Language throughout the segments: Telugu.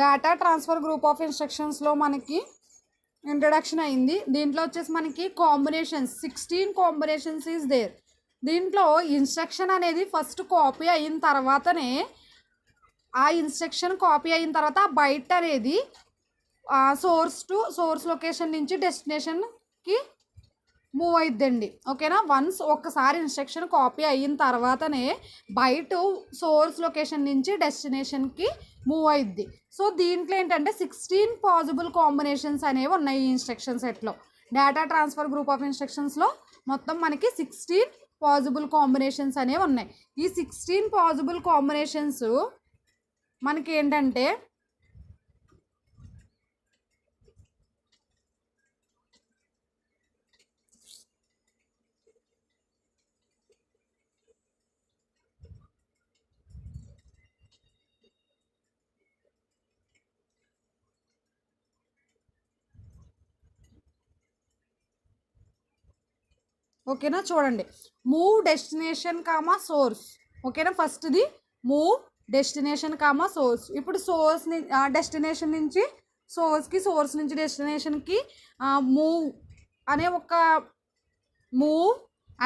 డేటా ట్రాన్స్ఫర్ గ్రూప్ ఆఫ్ ఇన్స్ట్రక్షన్స్లో మనకి ఇంట్రడక్షన్ అయింది. దీంట్లో వచ్చేసి మనకి కాంబినేషన్స్ 16 కాంబినేషన్స్ ఈజ్ దేర్. దీంట్లో ఇన్స్ట్రక్షన్ అనేది ఫస్ట్ కాపీ అయిన తర్వాతనే ఆ ఇన్స్ట్రక్షన్ కాపీ అయిన తర్వాత బైట్ అనేది సోర్స్ లొకేషన్ నుంచి డెస్టినేషన్కి మూవ్ అయిద్దండి. ఓకేనా, వన్స్ ఒక్కసారి ఇన్స్ట్రక్షన్ కాపీ అయిన తర్వాతనే బైట్ సోర్స్ లొకేషన్ నుంచి డెస్టినేషన్కి మూవ్ అయిద్ది. సో దీంట్లో ఏంటంటే 16 పాసిబుల్ కాంబినేషన్స్ అనేవి ఉన్నాయి ఈ ఇన్స్ట్రక్షన్ సెట్లో. డేటా ట్రాన్స్ఫర్ గ్రూప్ ఆఫ్ ఇన్స్ట్రక్షన్స్లో మొత్తం మనకి 16 పాసిబుల్ కాంబినేషన్స్ అనేవి ఉన్నాయి. ఈ 16 పాసిబుల్ కాంబినేషన్స్ మనకి ఏంటంటే ఓకేనా, చూడండి, మూవ్ డెస్టినేషన్ కామా సోర్స్. ఓకేనా, ఫస్ట్ది మూవ్ డెస్టినేషన్ కామా సోర్స్. ఇప్పుడు డెస్టినేషన్ నుంచి సోర్స్కి, సోర్స్ నుంచి డెస్టినేషన్కి మూవ్ అనే ఒక move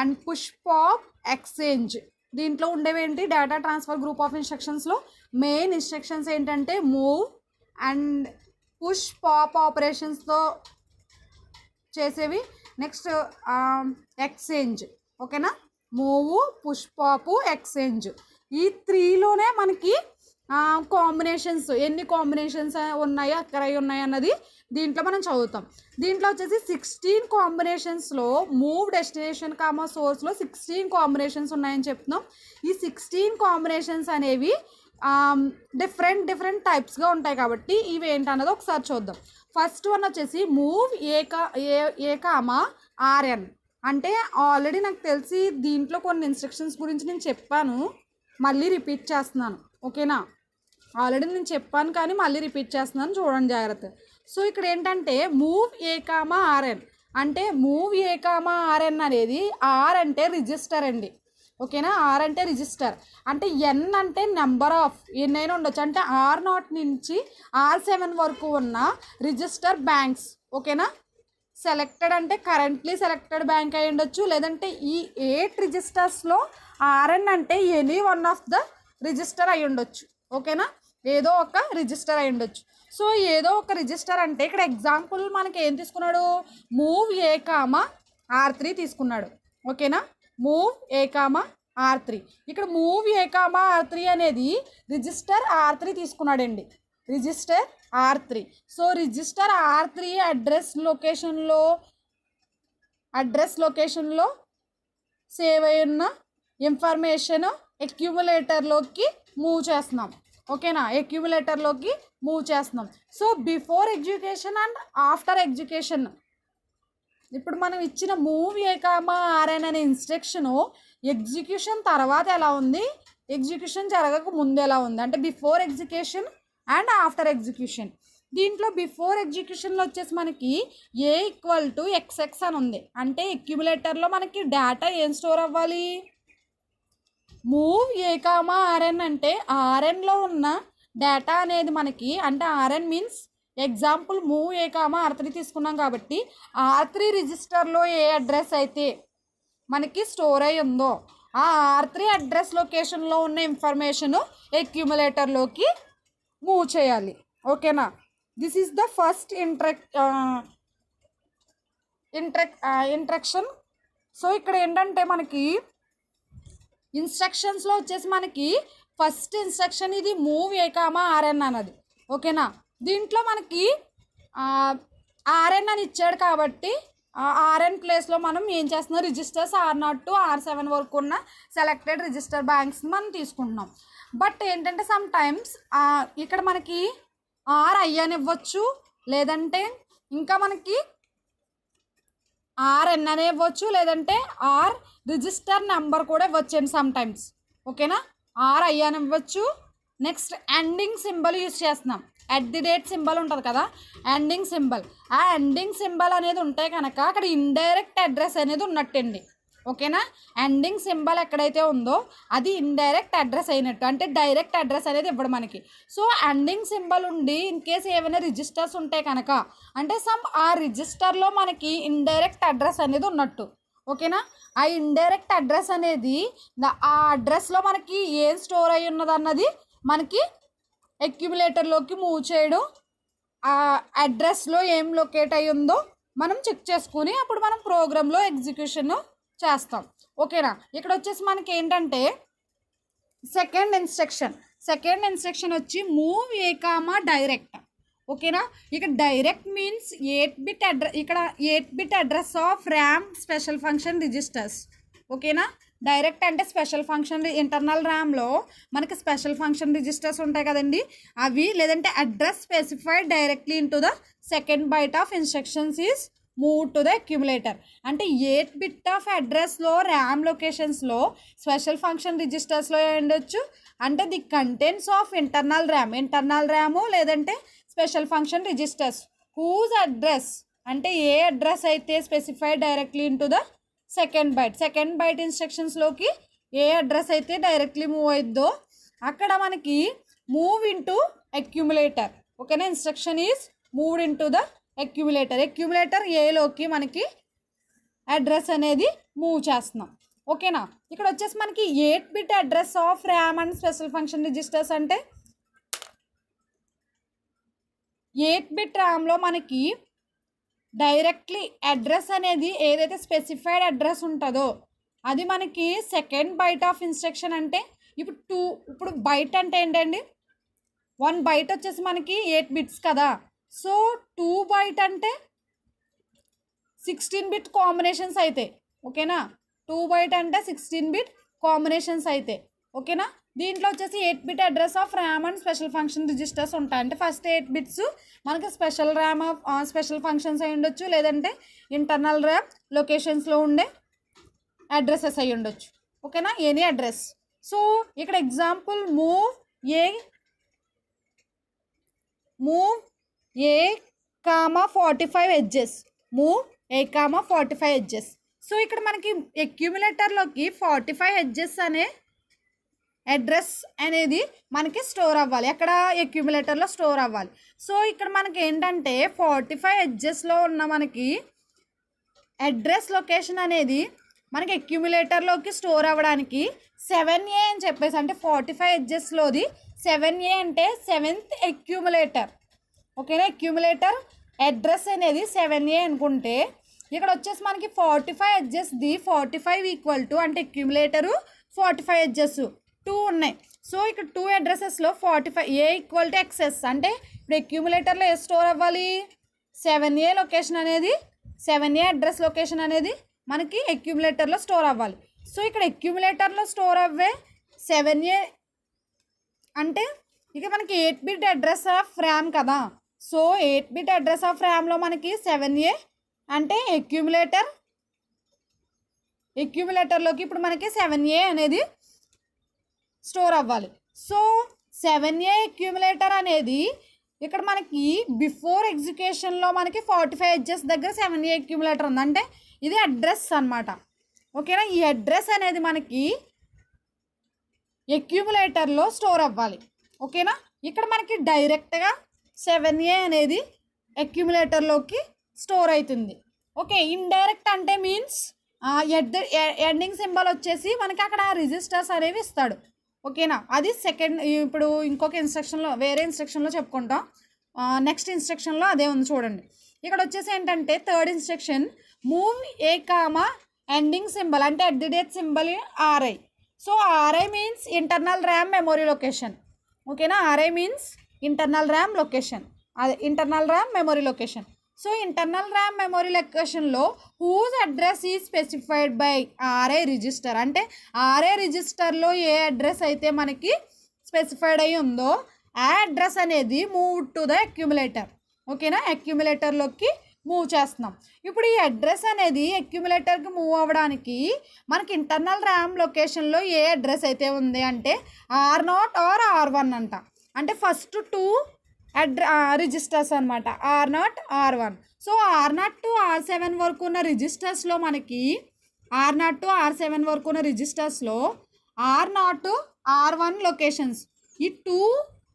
and push pop exchange. దీంట్లో ఉండేవేంటి, డేటా ట్రాన్స్ఫర్ గ్రూప్ ఆఫ్ ఇన్స్ట్రక్షన్స్లో మెయిన్ ఇన్స్ట్రక్షన్స్ ఏంటంటే మూవ్ అండ్ పుష్ పాప్ ఆపరేషన్స్తో చేసేవి. Next exchange. ఓకేనా, మూవ్, పుష్ పాపు, ఎక్స్చేంజ్. ఈ 3లోనే మనకి కాంబినేషన్స్ ఎన్ని కాంబినేషన్స్ ఉన్నాయి, అక్కడ ఉన్నాయి అన్నది దీంట్లో మనం చదువుతాం. దీంట్లో వచ్చేసి 16 కాంబినేషన్స్లో మూవ్ డెస్టినేషన్ కామా సోర్స్లో 16 కాంబినేషన్స్ ఉన్నాయని చెప్తున్నాం. ఈ 16 కాంబినేషన్స్ అనేవి డిఫరెంట్ టైప్స్గా ఉంటాయి కాబట్టి ఇవి ఏంటన్నది ఒకసారి చూద్దాం. ఫస్ట్ వన్ వచ్చేసి మూవ్ ఏ కామా ఆర్ఎన్. అంటే ఆల్రెడీ నాకు తెలిసి దీంట్లో కొన్ని ఇన్స్ట్రక్షన్స్ గురించి నేను చెప్పాను, మళ్ళీ రిపీట్ చేస్తున్నాను. ఓకేనా, ఆల్రెడీ నేను చెప్పాను కానీ మళ్ళీ రిపీట్ చేస్తున్నాను, చూడండి జాగ్రత్త. సో ఇక్కడ ఏంటంటే మూవ్ ఏ కామా ఆర్ఎన్ అంటే మూవ్ ఏ కామా ఆర్ఎన్ అనేది ఆర్ అంటే రిజిస్టర్ అండి. ఓకేనా, ఆర్ అంటే రిజిస్టర్, అంటే ఎన్ అంటే నెంబర్ ఆఫ్ ఎన్నైనా ఉండొచ్చు. అంటే R0 నుంచి R7 వరకు ఉన్న రిజిస్టర్ బ్యాంక్స్. ఓకేనా, సెలెక్టెడ్ అంటే కరెంట్లీ సెలెక్టెడ్ బ్యాంక్ అయి ఉండొచ్చు, లేదంటే ఈ 8 రిజిస్టర్స్లో RN అంటే any one of the register అయి ఉండొచ్చు. ఓకేనా, ఏదో ఒక రిజిస్టర్ అయి ఉండొచ్చు. సో ఏదో ఒక రిజిస్టర్ అంటే ఇక్కడ ఎగ్జాంపుల్ మనకి ఏం తీసుకున్నాడు, మూవ్ ఏ కామా R3 తీసుకున్నాడు. ఓకేనా, మూవ్ ఏ కామా R3. ఇక్కడ మూవ్ ఏ కామా R3 అనేది రిజిస్టర్ R3 తీసుకున్నాడండి, register R3. So register R3 address లొకేషన్లో సేవ్ అయి ఉన్న ఇన్ఫర్మేషన్ అక్యుములేటర్లోకి మూవ్ చేస్తున్నాం. ఓకేనా, అక్యుములేటర్లోకి మూవ్ చేస్తున్నాం. So before execution and after execution, ఇప్పుడు మనం ఇచ్చిన మూవ్ ఏ కామా ఆర్ఎన్ అనే ఇన్స్ట్రక్షను ఎగ్జిక్యూషన్ తర్వాత ఎలా ఉంది, ఎగ్జిక్యూషన్ జరగక ముందు ఎలా ఉంది, అంటే before execution and after execution. దీంట్లో బిఫోర్ ఎగ్జిక్యూషన్లో వచ్చేసి మనకి ఏ ఈక్వల్ టు XX అని ఉంది. అంటే అక్యుములేటర్లో మనకి డేటా ఏం స్టోర్ అవ్వాలి, మూవ్ ఏ కామా ఆర్ఎన్ అంటే ఆర్ఎన్లో ఉన్న డేటా అనేది మనకి, అంటే RN means example move A comma R3 తీసుకున్నాం కాబట్టి R3 రిజిస్టర్లో ఏ అడ్రస్ అయితే మనకి స్టోర్ అయి ఉందో ఆ R3 అడ్రస్ లొకేషన్లో ఉన్న ఇన్ఫర్మేషను అక్యుములేటర్లోకి మూవ్ చేయాలి. ఓకేనా, this is the first instruction. So ఇక్కడ ఏంటంటే మనకి ఇన్స్ట్రక్షన్స్లో వచ్చేసి మనకి ఫస్ట్ ఇన్స్ట్రక్షన్ ఇది మూవ్ ఏ కామా ఆర్ఎన్ అన్నది. ఓకేనా, దీంట్లో మనకి ఆర్ఎన్ అని ఇచ్చాడు కాబట్టి ఆర్ఎన్ ప్లేస్లో మనం ఏం చేస్తున్నాం, రిజిస్టర్స్ R0 to R7 వరకు ఉన్న సెలెక్టెడ్ రిజిస్టర్ బ్యాంక్స్ని మనం తీసుకుంటున్నాం. బట్ ఏంటంటే సమ్ టైమ్స్ ఇక్కడ మనకి RI అని ఇవ్వచ్చు, లేదంటే ఇంకా మనకి RN అని ఇవ్వచ్చు, లేదంటే R రిజిస్టర్ నెంబర్ కూడా ఇవ్వచ్చు సమ్ టైమ్స్. ఓకేనా, RI అని ఇవ్వచ్చు. నెక్స్ట్ ఎండింగ్ సింబల్ యూజ్ చేస్తున్నాం, @ సింబల్ ఉంటుంది కదా, ఎండింగ్ సింబల్. ఆ ఎండింగ్ సింబల్ అనేది ఉంటే కనుక అక్కడ ఇండైరెక్ట్ అడ్రస్ అనేది ఉన్నట్టండి. ఓకేనా. ఎండింగ్ సింబల్ ఎక్కడైతే ఉందో అది ఇండైరెక్ట్ అడ్రస్ అయినట్టు, అంటే డైరెక్ట్ అడ్రస్ అనేది ఇవ్వడం మనకి. సో ఎండింగ్ సింబల్ ఉండి ఇన్ కేస్ ఏమైనా రిజిస్టర్స్ ఉంటాయి కనుక, అంటే ఆ రిజిస్టర్లో మనకి ఇండైరెక్ట్ అడ్రస్ అనేది ఉన్నట్టు. ఓకేనా. ఆ ఇండైరెక్ట్ అడ్రస్ అనేది ఆ అడ్రస్లో మనకి ఏం స్టోర్ అయి ఉన్నది అన్నది మనకి అక్యుములేటర్లోకి మూవ్ చేయడం, ఆ అడ్రస్లో ఏం లొకేట్ అయి ఉందో మనం చెక్ చేసుకుని అప్పుడు మనం ప్రోగ్రాంలో ఎగ్జిక్యూషన్ చేస్తాం. ఓకేనా. ఇక్కడ వచ్చేసి మనకి ఏంటంటే సెకండ్ ఇన్స్ట్రక్షన్ వచ్చి మూవ్ ఏ కామా డైరెక్ట్. ఓకేనా. ఇక డైరెక్ట్ మీన్స్ 8 బిట్ అడ్రస్, ఇక్కడ 8 bit address of RAM special function registers. ఓకేనా. డైరెక్ట్ అంటే స్పెషల్ ఫంక్షన్, ఇంటర్నల్ ర్యామ్లో మనకి స్పెషల్ ఫంక్షన్ రిజిస్టర్స్ ఉంటాయి కదండి, అవి. లేదంటే address specified directly into the second byte of instructions is move to the accumulator. అంటే 8 బిట్ ఆఫ్ అడ్రస్లో ర్యామ్ లొకేషన్స్లో స్పెషల్ ఫంక్షన్ రిజిస్టర్స్లో ఉండొచ్చు. అంటే the contents of internal RAM లేదంటే special function registers whose address, అంటే ఏ అడ్రస్ అయితే specified directly into the second byte ఇన్స్ట్రక్షన్స్లోకి ఏ అడ్రస్ అయితే డైరెక్ట్లీ మూవ్ అయిద్దో అక్కడ మనకి మూవ్ ఇంటూ అక్యుములేటర్. ఓకేనా. Instruction is moved into the accumulator ఏలోకి మనకి అడ్రస్ అనేది మూవ్ చేస్తున్నాం. ఓకేనా. ఇక్కడ వచ్చేసి మనకి 8 bit address of RAM and special function registers అంటే 8 బిట్ ర్యామ్లో మనకి డైరెక్ట్లీ అడ్రస్ అనేది ఏదైతే స్పెసిఫైడ్ అడ్రస్ ఉంటుందో అది మనకి సెకండ్ బైట్ ఆఫ్ ఇన్స్ట్రక్షన్. అంటే ఇప్పుడు బైట్ అంటే ఏంటండి, 1 బైట్ వచ్చేసి మనకి 8 బిట్స్ కదా. సో 2 బైట్ అంటే 16 బిట్ కాంబినేషన్స్ అయితే. ఓకేనా. 2 బైట్ అంటే 16 బిట్ కాంబినేషన్స్ అయితే. ఓకేనా. దీంట్లో వచ్చేసి 8 bit address of RAM and special function registers ఉంటాయి. అంటే ఫస్ట్ 8 బిట్స్ మనకి స్పెషల్ ర్యామ్ స్పెషల్ ఫంక్షన్స్ అయి ఉండొచ్చు, లేదంటే ఇంటర్నల్ ర్యామ్ లొకేషన్స్లో ఉండే అడ్రసెస్ అయి ఉండొచ్చు. ఓకేనా. Any address. సో ఇక్కడ example move A comma 45 edges. So ఇక్కడ మనకి అక్యుములేటర్లోకి 45 ఎడ్జెస్ అనే అడ్రస్ అనేది మనకి స్టోర్ అవ్వాలి. ఎక్కడ అక్యుములేటర్లో స్టోర్ అవ్వాలి. సో ఇక్కడ మనకి ఏంటంటే 45 ఎడ్జెస్లో ఉన్న మనకి అడ్రస్ లొకేషన్ అనేది మనకి అక్యుములేటర్లోకి స్టోర్ అవ్వడానికి 7A అని చెప్పేసి, అంటే 45 ఎడ్జెస్లోది 7A అంటే 7th అక్యుములేటర్. ఓకేనా. అక్యుములేటర్ అడ్రస్ అనేది 7A అనుకుంటే ఇక్కడ వచ్చేసి మనకి 45 ఎడ్జెస్ది 45 ఈక్వల్ టు, అంటే అక్యుములేటరు 45 ఎడ్జెస్ 2 ఉన్నాయి. సో ఇక్కడ 2 అడ్రసెస్లో 45 ఏ ఈక్వల్ టు ఎక్సెస్, అంటే ఇప్పుడు అక్యుములేటర్లో ఏ స్టోర్ అవ్వాలి, 7A లొకేషన్ అనేది 7A అడ్రస్ లొకేషన్ అనేది మనకి అక్యుములేటర్లో స్టోర్ అవ్వాలి. సో ఇక్కడ అక్యుములేటర్లో స్టోర్ అవ్వే 7A అంటే ఇక మనకి 8 బిట్ అడ్రస్ ఆఫ్ ర్యామ్ కదా. సో 8 బిట్ అడ్రస్ ఆఫ్ ర్యామ్లో మనకి 7A అంటే అక్యుములేటర్లోకి ఇప్పుడు మనకి 7A అనేది స్టోర్ అవ్వాలి. సో 7A అక్యుములేటర్ అనేది ఇక్కడ మనకి బిఫోర్ ఎగ్జిక్యూషన్లో మనకి 45 ఎడ్జెస్ దగ్గర 7A అక్యుములేటర్ ఉంది, అంటే ఇది అడ్రస్ అన్నమాట. ఓకేనా. ఈ అడ్రస్ అనేది మనకి అక్యుములేటర్లో స్టోర్ అవ్వాలి. ఓకేనా. ఇక్కడ మనకి డైరెక్ట్గా 7A అనేది అక్యుములేటర్లోకి స్టోర్ అవుతుంది. ఓకే. ఇండైరెక్ట్ అంటే మీన్స్ ఎండింగ్ సింబల్ వచ్చేసి మనకి అక్కడ రిజిస్టర్స్ అనేవి ఇస్తాడు. ఓకేనా. అది సెకండ్. ఇప్పుడు ఇంకొక ఇన్స్ట్రక్షన్లో వేరే ఇన్స్ట్రక్షన్లో చెప్పుకుంటాం. నెక్స్ట్ ఇన్స్ట్రక్షన్లో అదే ఉంది చూడండి. ఇక్కడ వచ్చేసి ఏంటంటే third instruction move A comma ending symbol, అంటే at the rate symbol RI. So RI means internal RAM memory location. ఓకేనా. RI means internal RAM location, అదే internal RAM memory location. So internal RAM memory లొకేషన్లో హూజ్ అడ్రస్ ఈ స్పెసిఫైడ్ బై RI రిజిస్టర్, అంటే RI రిజిస్టర్లో ఏ అడ్రస్ అయితే మనకి స్పెసిఫైడ్ అయి ఉందో ఆ అడ్రస్ అనేది మూవ్ టు ద అక్యుములేటర్. ఓకేనా. అక్యుములేటర్లోకి మూవ్ చేస్తున్నాం. ఇప్పుడు ఈ అడ్రస్ అనేది అక్యుములేటర్కి మూవ్ అవ్వడానికి మనకి ఇంటర్నల్ ర్యామ్ లొకేషన్లో ఏ అడ్రస్ అయితే ఉంది అంటే R0 ఆర్ R1 అంట. అంటే ఫస్ట్ 2 రిజిస్టర్స్ అనమాట, R0 R1. So R0 to R7 వరకు ఉన్న రిజిస్టర్స్లో మనకి R0 టు R7 వరకు ఉన్న రిజిస్టర్స్లో R0 టు R1 లొకేషన్స్, ఈ 2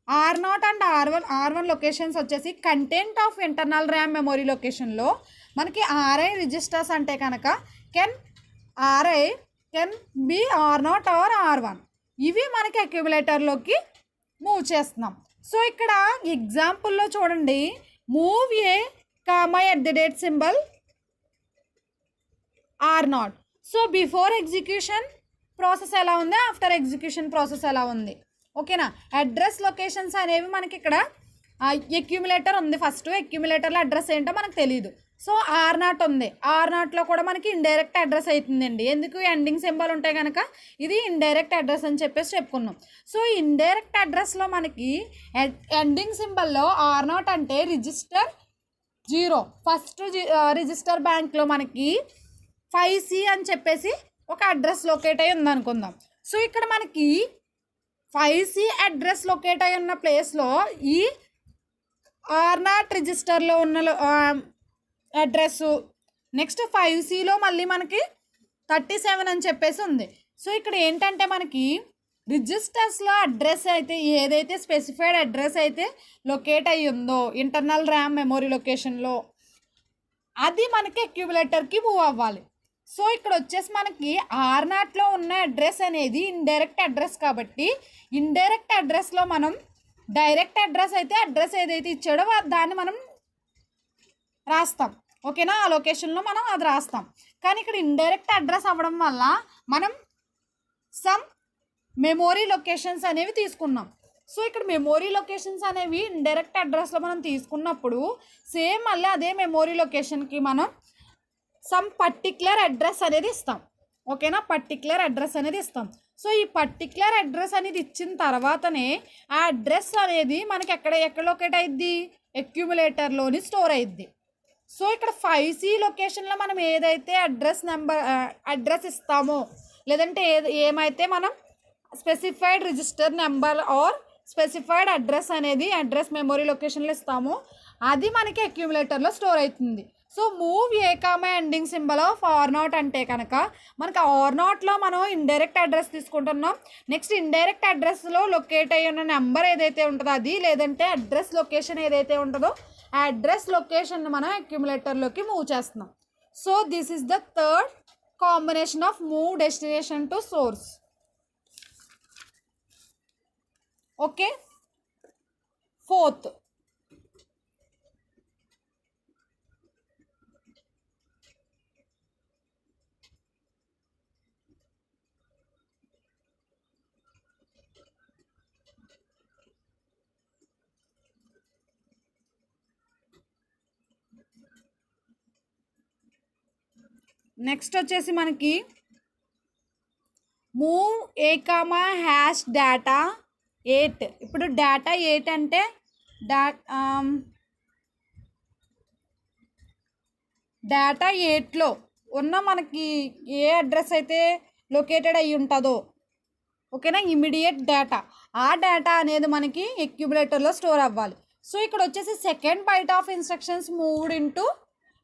R0 అండ్ R1 లొకేషన్స్ వచ్చేసి content of internal RAM memory లొకేషన్లో మనకి RI రిజిస్టర్స్ అంటే కనుక RI can be R0 or R1. ఇవి మనకి అక్యుములేటర్లోకి మూవ్ చేస్తున్నాం. సో ఇక్కడ ఎగ్జాంపుల్లో చూడండి, move A comma at the rate symbol R0. So before execution process ఎలా ఉంది, ఆఫ్టర్ ఎగ్జిక్యూషన్ ప్రాసెస్ ఎలా ఉంది, ఓకేనా. అడ్రస్ లొకేషన్స్ అనేవి మనకి ఇక్కడ అక్యుములేటర్ ఉంది. ఫస్ట్ అక్యుములేటర్లో అడ్రస్ ఏంటో మనకు తెలియదు. సో R0 ఉంది, R0లో కూడా మనకి ఇండైరెక్ట్ అడ్రస్ అవుతుందండి. ఎందుకు, ఎండింగ్ సింబల్ ఉంటే కనుక ఇది ఇండైరెక్ట్ అడ్రస్ అని చెప్పేసి చెప్పుకున్నాం. సో ఇండైరెక్ట్ అడ్రస్లో మనకి ఎండింగ్ సింబల్లో R0 అంటే రిజిస్టర్ 0. ఫస్ట్ రిజిస్టర్ బ్యాంక్లో మనకి 5C అని చెప్పేసి ఒక అడ్రస్ లొకేట్ అయి ఉందనుకుందాం. సో ఇక్కడ మనకి 5C అడ్రస్ లొకేట్ అయి ఉన్న ప్లేస్లో ఈ R0 రిజిస్టర్లో ఉన్న అడ్రస్సు, నెక్స్ట్ 5Cలో మళ్ళీ మనకి 37 అని చెప్పేసి ఉంది. సో ఇక్కడ ఏంటంటే మనకి రిజిస్టర్స్లో అడ్రస్ అయితే ఏదైతే స్పెసిఫైడ్ అడ్రస్ అయితే లొకేట్ అయ్యి ఉందో ఇంటర్నల్ ర్యామ్ మెమొరీ లొకేషన్లో, అది మనకి అక్యుములేటర్కి మూవ్ అవ్వాలి. సో ఇక్కడ వచ్చేసి మనకి R0లో ఉన్న అడ్రస్ అనేది ఇండైరెక్ట్ అడ్రస్ కాబట్టి ఇండైరెక్ట్ అడ్రస్లో మనం డైరెక్ట్ అడ్రస్ అయితే అడ్రస్ ఏదైతే ఇచ్చాడో దాన్ని మనం రాస్తాం, ఓకేనా. ఆ లొకేషన్లో మనం అది రాస్తాం. కానీ ఇక్కడ ఇండైరెక్ట్ అడ్రస్ అవ్వడం వల్ల మనం సమ్ మెమొరీ లొకేషన్స్ అనేవి తీసుకున్నాం. సో ఇక్కడ మెమొరీ లొకేషన్స్ అనేవి ఇండైరెక్ట్ అడ్రస్లో మనం తీసుకున్నప్పుడు సేమ్ మళ్ళీ అదే మెమొరీ లొకేషన్కి మనం సమ్ పర్టిక్యులర్ అడ్రస్ అనేది ఇస్తాం, ఓకేనా. పర్టిక్యులర్ అడ్రస్ అనేది ఇస్తాం. సో ఈ పర్టిక్యులర్ అడ్రస్ అనేది ఇచ్చిన తర్వాతనే ఆ అడ్రస్ అనేది మనకి ఎక్కడ లొకేట్ అయ్యిద్ది, అక్యుములేటర్లోని స్టోర్ అయ్యిద్ది. సో ఇక్కడ 5C లొకేషన్లో మనం ఏదైతే అడ్రస్ ఇస్తామో, లేదంటే ఏమైతే మనం specified register number or specified address అనేది అడ్రస్ మెమొరీ లొకేషన్లో ఇస్తామో అది మనకి అక్యుములేటర్లో స్టోర్ అవుతుంది. So move A comma ending symbol of R0 అంటే కనుక మనకి R0లో మనం ఇండైరెక్ట్ అడ్రస్ తీసుకుంటున్నాం. నెక్స్ట్ ఇండైరెక్ట్ అడ్రస్లో లొకేట్ అయ్యి ఉన్న నెంబర్ ఏదైతే ఉంటుందో అది, లేదంటే అడ్రస్ లొకేషన్ ఏదైతే ఉంటుందో ఆ అడ్రస్ లొకేషన్ మనం అక్యుములేటర్లోకి మూవ్ చేస్తున్నాం. So this is the third combination of move destination to source. Okay, fourth next వచ్చేసి మనకి move A comma hash data 8. ఇప్పుడు డేటా 8 అంటే డేటా 8లో ఉన్న మనకి ఏ అడ్రస్ అయితే లొకేటెడ్ అయ్యి ఉంటుందో, ఓకేనా, ఇమీడియట్ డేటా, ఆ డేటా అనేది మనకి అక్యుములేటర్లో స్టోర్ అవ్వాలి. సో ఇక్కడ వచ్చేసి second byte of instructions moved into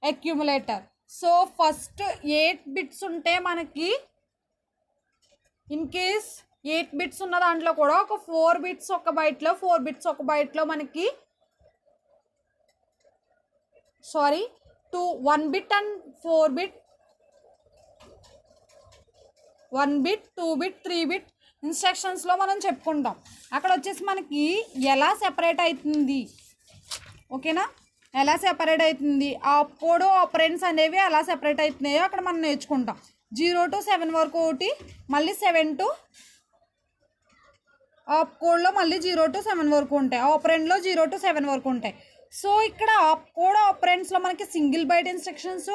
accumulator. So first 8 bits ఉంటే మనకి ఇన్ కేస్ 8 బిట్స్ ఉన్న దాంట్లో కూడా ఒక 4 బిట్స్ ఒక బైట్లో 4 బిట్స్ ఒక బైట్లో మనకి 1 bit and 4 bit 1 bit 2 bit 3 bit ఇన్స్ట్రక్షన్స్లో మనం చెప్పుకుంటాం. అక్కడ వచ్చేసి మనకి ఎలా సెపరేట్ అవుతుంది, ఓకేనా, ఎలా సెపరేట్ అవుతుంది, ఆప్కోడ్ ఆపరెంట్స్ అనేవి ఎలా సెపరేట్ అవుతున్నాయో అక్కడ మనం నేర్చుకుంటాం. 0 to 7 వరకు ఒకటి, మళ్ళీ 7 to ఆప్కోడ్లో మళ్ళీ 0 to 7 వరకు ఉంటాయి, ఆపరెంట్లో 0 to 7 వరకు ఉంటాయి. సో ఇక్కడ ఆప్కోడ్ ఆపరెంట్స్లో మనకి single byte instructions,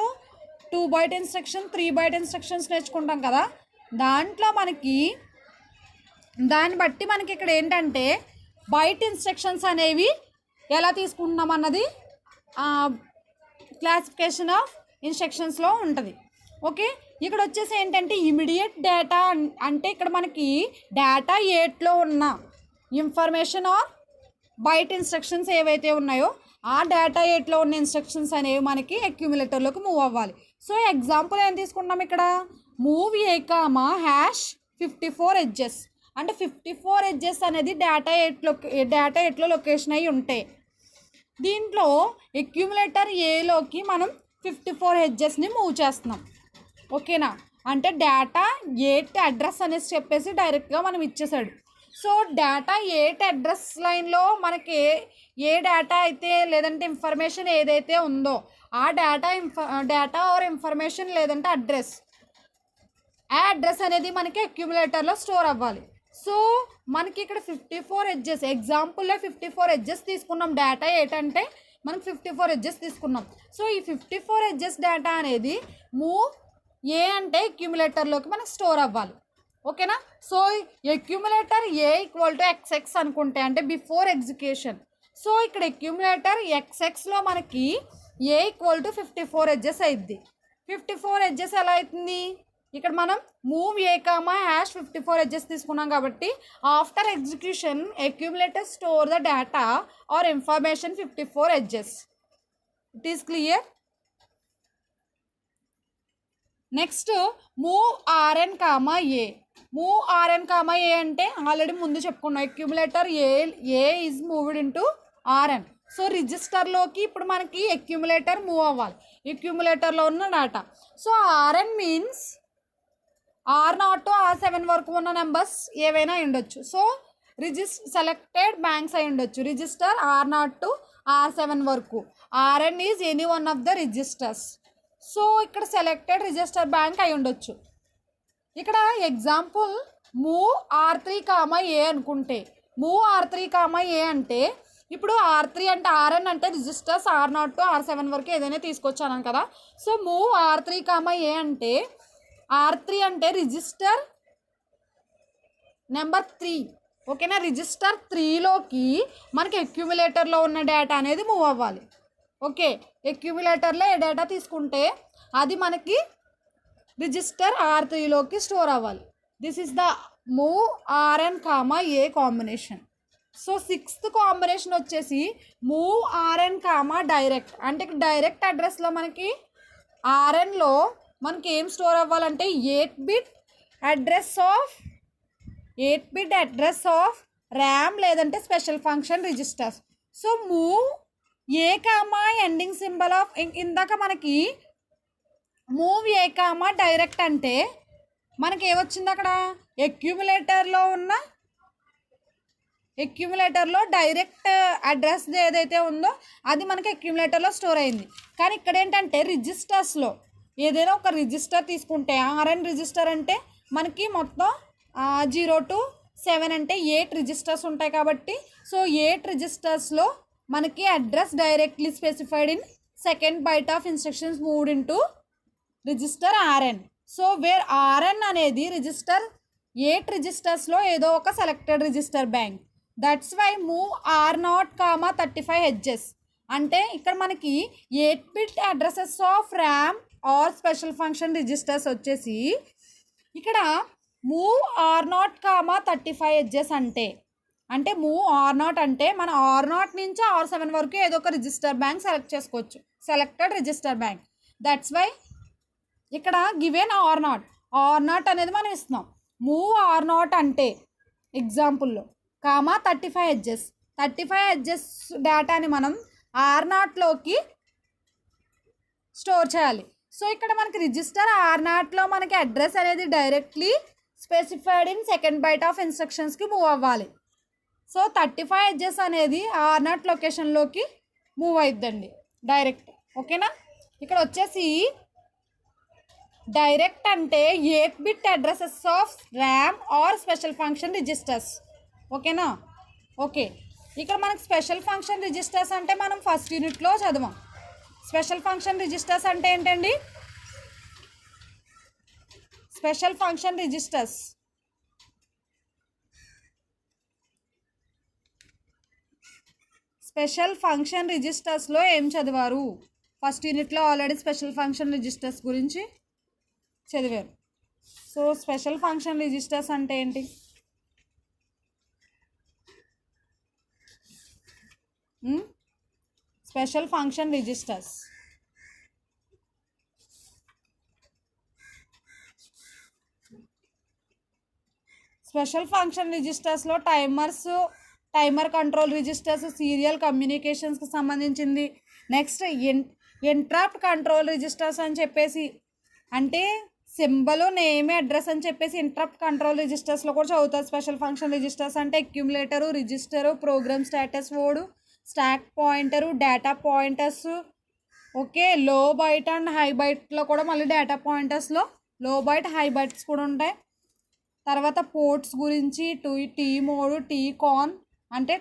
2 byte instruction, 3 byte instructions నేర్చుకుంటాం కదా. దాంట్లో మనకి దాన్ని బట్టి మనకి ఇక్కడ ఏంటంటే బైట్ ఇన్స్ట్రక్షన్స్ అనేవి ఎలా తీసుకుంటున్నాం అన్నది క్లాసిఫికేషన్ ఆఫ్ ఇన్స్ట్రక్షన్స్లో ఉంటుంది. ఓకే, ఇక్కడ వచ్చేసి ఏంటంటే ఇమీడియట్ డేటా అంటే ఇక్కడ మనకి డేటా 8లో ఉన్న ఇన్ఫర్మేషన్ ఆర్ బైట్ ఇన్స్ట్రక్షన్స్ ఏవైతే ఉన్నాయో ఆ డేటా ఎయిట్లో ఉన్న ఇన్స్ట్రక్షన్స్ అనేవి మనకి అక్యూములేటర్లోకి మూవ్ అవ్వాలి. సో ఎగ్జాంపుల్ ఏం తీసుకున్నాం ఇక్కడ, move A comma hash 54 edges అంటే 54 ఎడ్జెస్ అనేది డేటా ఎయిట్లో లొకేషన్ అయ్యి ఉంటాయి. దీంట్లో అక్యూములేటర్ ఏలోకి మనం 54 ఎడ్జెస్ని మూవ్ చేస్తున్నాం. ఓకేనా, అంటే డేటా ఎయిట్ అడ్రస్ అనేసి చెప్పేసి డైరెక్ట్గా మనం ఇచ్చేసాడు. సో డేటా ఎయిట్ అడ్రస్ లైన్లో మనకి ఏ డేటా అయితే లేదంటే ఇన్ఫర్మేషన్ ఏదైతే ఉందో ఆ డేటా ఆర్ ఇన్ఫర్మేషన్ లేదంటే అడ్రస్, ఆ అడ్రస్ అనేది మనకి అక్యూములేటర్లో స్టోర్ అవ్వాలి. సో మనకి ఇక్కడ 54 ఎడ్జెస్, ఎగ్జాంపుల్లో 54 ఎడ్జెస్ తీసుకున్నాం. డేటా ఏంటంటే మనం 54 ఎడ్జెస్ తీసుకున్నాం. సో ఈ 54 ఎడ్జెస్ డేటా అనేది మూవ్ ఏ అంటే అక్యూములేటర్లోకి మనకి స్టోర్ అవ్వాలి. ఓకేనా, so accumulator A equal to XX అనుకుంటే అంటే బిఫోర్ ఎగ్జిక్యూషన్. సో ఇక్కడ అక్యూములేటర్ XXలో మనకి ఏ ఈక్వల్ టు 54 ఎడ్జెస్ అయింది. 54 ఎడ్జెస్ ఎలా అవుతుంది, ఇక్కడ మనం move A comma hash 54 edges తీసుకున్నాం కాబట్టి after execution accumulator store the data or information 54 edges. It is clear. Next move RN comma A. Move RN comma A అంటే ఆల్రెడీ ముందు చెప్పుకున్నాం, accumulator A is moved into RN. So రిజిస్టర్లోకి ఇప్పుడు మనకి అక్యూములేటర్ మూవ్ అవ్వాలి, అక్యూములేటర్లో ఉన్న data. So RN means R0 to R7 వరకు ఉన్న నెంబర్స్ ఏవైనా ఉండొచ్చు. సో సెలెక్టెడ్ బ్యాంక్స్ అయి ఉండొచ్చు. రిజిస్టర్ R0 to R7 వరకు. RN is any one of the registers. So ఇక్కడ సెలెక్టెడ్ రిజిస్టర్ బ్యాంక్ అయి ఉండొచ్చు. ఇక్కడ example move R3 comma A అనుకుంటే, మూవ్ R3 కామా ఏ అంటే ఇప్పుడు R3 అంటే RN అంటే రిజిస్టర్స్ R0 to R7 వరకు ఏదైనా తీసుకొచ్చాను కదా. So move R3 comma A అంటే R3 అంటే రిజిస్టర్ నెంబర్ 3. ఓకేనా, రిజిస్టర్ 3లోకి మనకి అక్యూములేటర్లో ఉన్న డేటా అనేది మూవ్ అవ్వాలి. ఓకే, అక్యూములేటర్లో ఏ డేటా తీసుకుంటే అది మనకి రిజిస్టర్ R3లోకి స్టోర్ అవ్వాలి. This is the move RN comma A combination. So 6th combination వచ్చేసి మూవ్ RN కామా డైరెక్ట్. అంటే డైరెక్ట్ అడ్రస్లో మనకి RNలో మనకి ఏం స్టోర్ అవ్వాలంటే 8-bit అడ్రస్ ఆఫ్ ర్యామ్ లేదంటే special function registers. So move A comma ending symbol of, ఇందాక మనకి మూవ్ ఏ కామా డైరెక్ట్ అంటే మనకి ఏమొచ్చింది అక్కడ, అక్యూములేటర్లో డైరెక్ట్ అడ్రస్ ఏదైతే ఉందో అది మనకి అక్యూములేటర్లో స్టోర్ అయింది. కానీ ఇక్కడ ఏంటంటే రిజిస్టర్స్లో ఏదైనా ఒక రిజిస్టర్ తీసుకుంటే RN రిజిస్టర్ అంటే మనకి మొత్తం 0 to 7 అంటే 8 రిజిస్టర్స్ ఉంటాయి కాబట్టి సో 8 రిజిస్టర్స్లో మనకి address directly specified in second byte of instructions moved into register RN. So where RN అనేది రిజిస్టర్ 8 రిజిస్టర్స్లో ఏదో ఒక selected register bank. That's why move R0 comma 35 hex అంటే ఇక్కడ మనకి 8-bit addresses of RAM or special function registers వచ్చేసి ఇక్కడ మూవ్ R0 కామా 35 ఎడ్జెస్ అంటే మూవ్ R0 అంటే మన R0 నుంచి R7 వరకు ఏదో ఒక రిజిస్టర్ బ్యాంక్ సెలెక్ట్ చేసుకోవచ్చు, selected register bank. That's why ఇక్కడ గివెన్ R0 అనేది మనం ఇస్తున్నాం. మూవ్ R0 అంటే ఎగ్జాంపుల్లో కామా 35 ఎడ్జెస్ డేటాని మనం R0లోకి స్టోర్ చేయాలి. సో ఇక్కడ మనకి రిజిస్టర్ R0లో మనకి అడ్రస్ అనేది directly specified in second byte of ఇన్స్ట్రక్షన్స్కి మూవ్ అవ్వాలి. సో 35 ఎడ్జెస్ అనేది R0 లొకేషన్లోకి మూవ్ అవుతుందండి డైరెక్ట్. ఓకేనా, ఇక్కడ వచ్చేసి డైరెక్ట్ అంటే 8-bit addresses of RAM or special function registers. ఓకేనా, ఓకే. ఇక్కడ మనకి స్పెషల్ ఫంక్షన్ రిజిస్టర్స్ అంటే మనం ఫస్ట్ యూనిట్లో చదివాం. స్పెషల్ ఫంక్షన్ రిజిస్టర్స్ అంటే ఏంటండి, స్పెషల్ ఫంక్షన్ రిజిస్టర్స్లో ఏం చదివారు? ఫస్ట్ యూనిట్లో ఆల్రెడీ స్పెషల్ ఫంక్షన్ రిజిస్టర్స్ గురించి చదివారు. సో స్పెషల్ ఫంక్షన్ రిజిస్టర్స్ అంటే ఏంటి? Special function registers. Special function రిజిస్టర్స్లో టైమర్ కంట్రోల్ రిజిస్టర్స్, సీరియల్ కమ్యూనికేషన్స్కి సంబంధించింది. నెక్స్ట్ ఇంటరప్ట్ కంట్రోల్ రిజిస్టర్స్ అని చెప్పేసి, అంటే సింబల్ నేమ్ అడ్రస్ అని చెప్పేసి ఇంటరప్ట్ కంట్రోల్ రిజిస్టర్స్లో కూడా చదువుతారు. స్పెషల్ ఫంక్షన్ రిజిస్టర్స్ అంటే accumulator, register, program status word, stack pointer, data pointers. Okay, low byte and high బైట్లో కూడా మళ్ళీ డేటా పాయింటర్స్లో లో బైట్ హై బైట్స్ కూడా ఉంటాయి. తర్వాత పోర్ట్స్ గురించి, టీ మోడ్, టీ కాన్ అంటే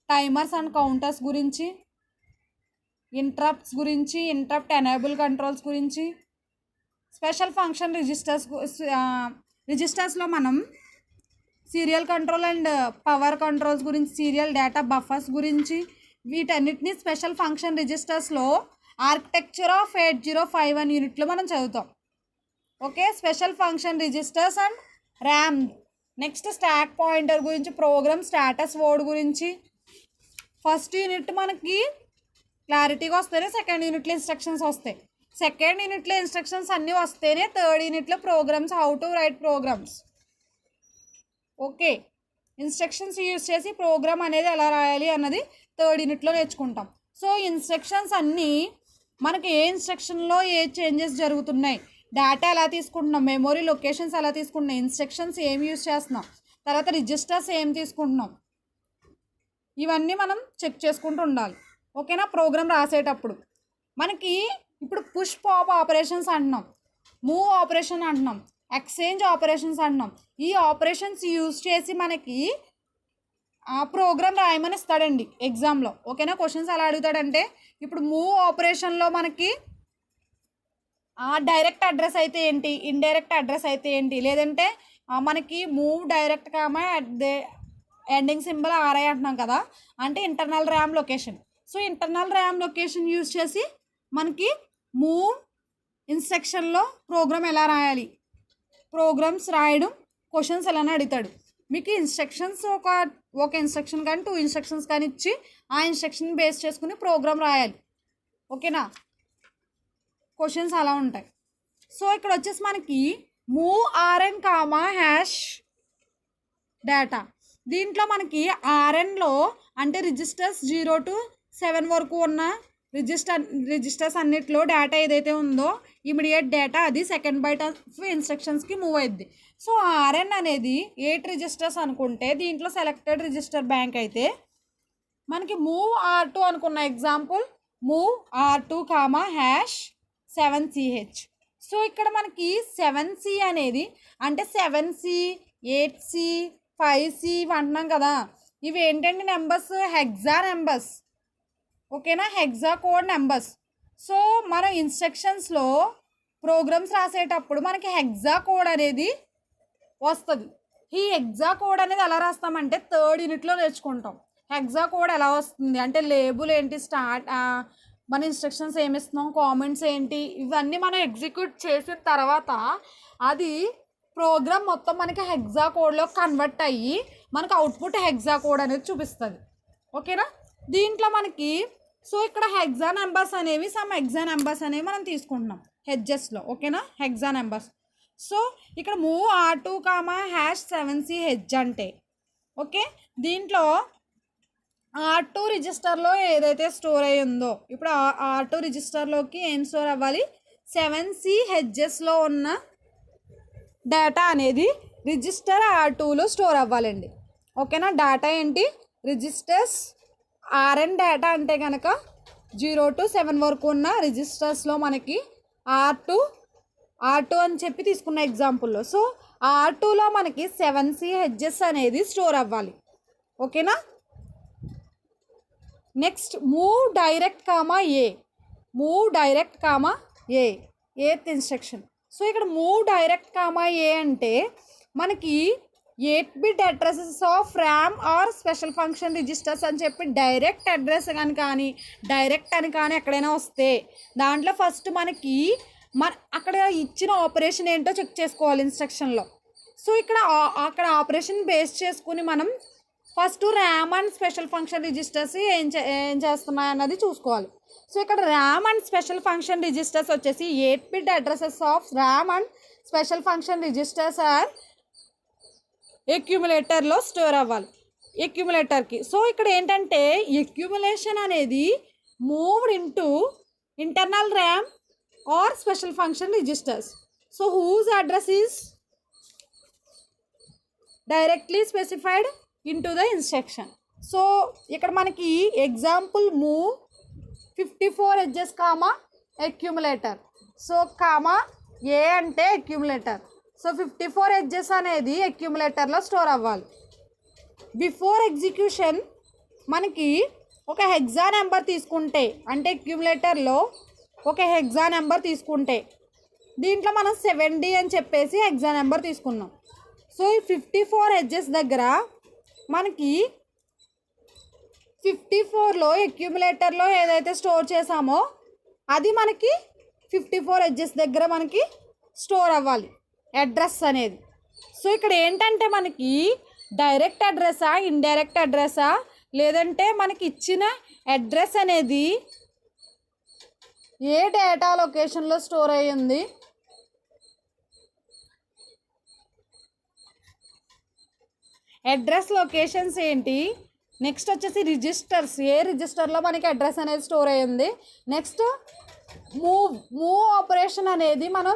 టైమర్స్ అండ్ కౌంటర్స్ గురించి, ఇంటరప్ట్స్ గురించి, ఇంటరప్ట్ ఎనేబుల్ కంట్రోల్స్ గురించి. స్పెషల్ ఫంక్షన్ రిజిస్టర్స్లో మనం serial control and power controls గురించి, సీరియల్ డేటా బఫర్స్ గురించి, వీటన్నిటిని స్పెషల్ ఫంక్షన్ రిజిస్టర్స్లో ఆర్కిటెక్చర్ ఆఫ్ 8051 యూనిట్లో మనం చదువుతాం. Okay, special function registers and RAM. Next stack pointer గురించి, ప్రోగ్రామ్ స్టేటస్ వర్డ్ గురించి. ఫస్ట్ యూనిట్ మనకి క్లారిటీగా వస్తేనే సెకండ్ యూనిట్లో ఇన్స్ట్రక్షన్స్ వస్తాయి. సెకండ్ యూనిట్లో ఇన్స్ట్రక్షన్స్ అన్నీ వస్తేనే థర్డ్ యూనిట్లో programs, how to write programs. Okay, instructions use చేసి ప్రోగ్రామ్ అనేది ఎలా రాయాలి అన్నది థర్డ్ యూనిట్లో నేర్చుకుంటాం. సో ఇన్స్ట్రక్షన్స్ అన్నీ మనకి ఏ ఇన్స్ట్రక్షన్లో ఏ చేంజెస్ జరుగుతున్నాయి, డేటా ఎలా తీసుకుంటున్నాం, మెమొరీ లొకేషన్స్ ఎలా తీసుకుంటున్నాం, ఇన్స్ట్రక్షన్స్ ఏం యూజ్ చేస్తున్నాం, తర్వాత రిజిస్టర్స్ ఏం తీసుకుంటున్నాం, ఇవన్నీ మనం చెక్ చేసుకుంటూ ఉండాలి. ఓకేనా, ప్రోగ్రామ్ రాసేటప్పుడు మనకి ఇప్పుడు పుష్ పాప్ ఆపరేషన్స్ అంటున్నాం, మూవ్ ఆపరేషన్ అంటున్నాం, ఎక్స్చేంజ్ ఆపరేషన్స్ అంటున్నాం. ఈ ఆపరేషన్స్ యూజ్ చేసి మనకి ఆ ప్రోగ్రామ్ రాయమని ఇస్తాడండి ఎగ్జామ్లో. ఓకేనా, క్వశ్చన్స్ ఎలా అడుగుతాడంటే ఇప్పుడు మూవ్ ఆపరేషన్లో మనకి డైరెక్ట్ అడ్రస్ అయితే ఏంటి, ఇండైరెక్ట్ అడ్రస్ అయితే ఏంటి, లేదంటే మనకి move direct comma ending symbol RI అంటున్నాం కదా, అంటే internal RAM location. So internal RAM location use చేసి మనకి మూవ్ ఇన్స్ట్రక్షన్లో ప్రోగ్రామ్ ఎలా రాయాలి, ప్రోగ్రామ్స్ రాయడం, క్వశ్చన్స్ ఎలానే అడుగుతాడు. మీకు ఇన్స్ట్రక్షన్స్ ఒక ఇన్స్ట్రక్షన్ కానీ 2 ఇన్స్ట్రక్షన్స్ కానీ ఇచ్చి ఆ ఇన్స్ట్రక్షన్ బేస్ చేసుకుని ప్రోగ్రామ్ రాయాలి. ఓకేనా, క్వశ్చన్స్ అలా ఉంటాయి. సో ఇక్కడ వచ్చేసి మనకి move RN comma hash data. దీంట్లో మనకి ఆర్ఎన్లో అంటే రిజిస్టర్స్ 0 to 7 వరకు ఉన్న రిజిస్టర్స్ అన్నిట్లో డేటా ఏదైతే ఉందో ఇమీడియట్ డేటా అది సెకండ్ బైట్ ఆఫ్ ఇన్స్ట్రక్షన్స్కి మూవ్ అయ్యిద్ది. సో ఆర్ఎన్ అనేది 8 రిజిస్టర్స్ అనుకుంటే దీంట్లో సెలెక్టెడ్ రిజిస్టర్ బ్యాంక్ అయితే మనకి మూవ్ R2 అనుకున్న example move R2 comma hash 7CH. So ఇక్కడ మనకి 7C అనేది అంటే 7C 8C 5C అంటున్నాం కదా, ఇవి ఏంటంటే నెంబర్స్, హెక్సా నెంబర్స్. ఓకేనా, హెక్సా కోడ్ నెంబర్స్. సో మనం ఇన్స్ట్రక్షన్స్లో ప్రోగ్రామ్స్ రాసేటప్పుడు మనకి హెక్సా కోడ్ అనేది వస్తుంది. ఈ హెక్సా కోడ్ అనేది ఎలా రాస్తామంటే థర్డ్ యూనిట్లో నేర్చుకుంటాం. హెక్సా కోడ్ ఎలా వస్తుంది అంటే లేబుల్ ఏంటి, మన ఇన్స్ట్రక్షన్స్ ఏమి ఇస్తున్నాం, కామెంట్స్ ఏంటి, ఇవన్నీ మనం ఎగ్జిక్యూట్ చేసిన తర్వాత అది ప్రోగ్రామ్ మొత్తం మనకి హెక్సా కోడ్లో కన్వర్ట్ అయ్యి మనకు అవుట్పుట్ హెక్సా కోడ్ అనేది చూపిస్తుంది. ఓకేనా, దీంట్లో మనకి సో ఇక్కడ హెక్సా నెంబర్స్ అనేవి హెక్సా నెంబర్స్ అనేవి మనం తీసుకుంటున్నాం హెడ్జెస్లో. ఓకేనా, హెక్సా నెంబర్స్. సో ఇక్కడ move R2 comma hash 7CH అంటే ఓకే, దీంట్లో R2 రిజిస్టర్లో ఏదైతే స్టోర్ అయ్యి ఉందో ఇప్పుడు R2 రిజిస్టర్లోకి ఏం స్టోర్ అవ్వాలి, 7CHలో ఉన్న డేటా అనేది రిజిస్టర్ R2లో స్టోర్ అవ్వాలండి. ఓకేనా, డేటా ఏంటి, రిజిస్టర్స్ ఆర్ఎన్ డేటా అంటే కనుక 0 to 7 వరకు ఉన్న రిజిస్టర్స్లో మనకి R2 అని చెప్పి తీసుకున్న ఎగ్జాంపుల్లో. సో R2లో మనకి 7CHs అనేది స్టోర్ అవ్వాలి. ఓకేనా, next move direct comma A, eighth instruction. So ఇక్కడ మూవ్ డైరెక్ట్ కామా ఏ అంటే మనకి 8-bit addresses of RAM or special function registers అని చెప్పి డైరెక్ట్ అడ్రస్ కానీ డైరెక్ట్ అని కానీ ఎక్కడైనా వస్తే దాంట్లో ఫస్ట్ మనకి అక్కడ ఇచ్చిన ఆపరేషన్ ఏంటో చెక్ చేసుకోవాలి ఇన్స్ట్రక్షన్లో. సో అక్కడ ఆపరేషన్ బేస్ చేసుకుని మనం first RAM and special function registers ఏం చేస్తున్నాయి అన్నది చూసుకోవాలి. సో ఇక్కడ RAM and special function registers వచ్చేసి 8-bit addresses of RAM and special function registers are ఎక్యుములేటర్లో స్టోర్ అవ్వాలి ఎక్యుములేటర్కి. సో ఇక్కడ ఏంటంటే ఎక్యుములేషన్ అనేది moved into internal RAM or special function registers. So whose address is directly specified into the instruction. So ఇక్కడ మనకి example move 54 edges comma accumulator. So comma A అంటే ఎక్యుములేటర్. సో 54 edges అనేది ఎక్యుములేటర్లో స్టోర్ అవ్వాలి. బిఫోర్ ఎగ్జిక్యూషన్ మనకి ఒక హెక్సా నెంబర్ తీసుకుంటే, అంటే ఎక్యుములేటర్లో ఒక హెక్సా నెంబర్ తీసుకుంటే దీంట్లో మనం 7D అని చెప్పేసి హెక్సా నెంబర్ తీసుకున్నాం. సో ఈ 54 edges దగ్గర మనకి 54లో ఎక్యుములేటర్లో ఏదైతే స్టోర్ చేసామో అది మనకి 54 edges దగ్గర మనకి స్టోర్ అవ్వాలి అడ్రస్ అనేది. సో ఇక్కడ ఏంటంటే మనకి డైరెక్ట్ అడ్రస్సా ఇండైరెక్ట్ అడ్రస్సా లేదంటే మనకి ఇచ్చిన అడ్రస్ అనేది ఏ డేటా లొకేషన్లో స్టోర్ అయ్యింది, అడ్రస్ లొకేషన్స్ ఏంటి, నెక్స్ట్ వచ్చేసి రిజిస్టర్స్ ఏ రిజిస్టర్లో మనకి అడ్రస్ అనేది స్టోర్ అయ్యింది, నెక్స్ట్ మూవ్ ఆపరేషన్ అనేది మనం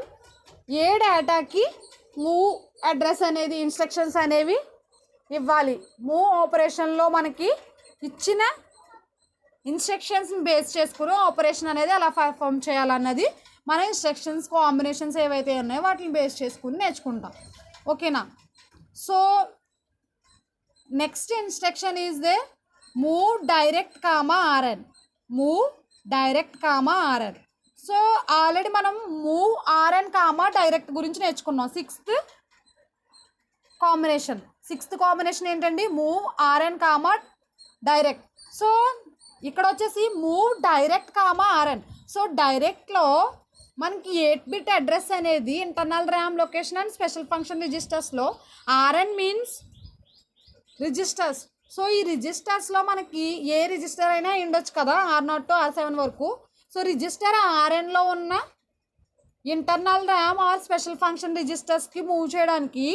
ఏ డేటాకి మూవ్ అడ్రస్ అనేది ఇన్స్ట్రక్షన్స్ అనేవి ఇవ్వాలి, మూవ్ ఆపరేషన్లో మనకి ఇచ్చిన ఇన్స్ట్రక్షన్స్ని బేస్ చేసుకుని ఆపరేషన్ అనేది అలా పర్ఫామ్ చేయాలన్నది మన ఇన్స్ట్రక్షన్స్ కాంబినేషన్స్ ఏవైతే ఉన్నాయో వాటిని బేస్ చేసుకుని నేర్చుకుంటాం. ఓకేనా. So next instruction is the move direct comma RN. Move direct comma RN. So already మనం మూవ్ ఆర్ఎన్ కామా డైరెక్ట్ గురించి నేర్చుకున్నాం. సిక్స్త్ కాంబినేషన్ ఏంటండి, move RN comma direct. So ఇక్కడ వచ్చేసి move direct comma RN. So డైరెక్ట్లో మనకి 8-bit అడ్రస్ అనేది internal RAM location and special function రిజిస్టర్స్లో, ఆర్ఎన్ మీన్స్ రిజిస్టర్స్. సో ఈ రిజిస్టర్స్లో మనకి ఏ రిజిస్టర్ అయినా ఉండొచ్చు కదా, R0 to R7 వరకు. సో రిజిస్టర్ ఆర్ఎన్లో ఉన్న internal RAM or special function రిజిస్టర్స్కి మూవ్ చేయడానికి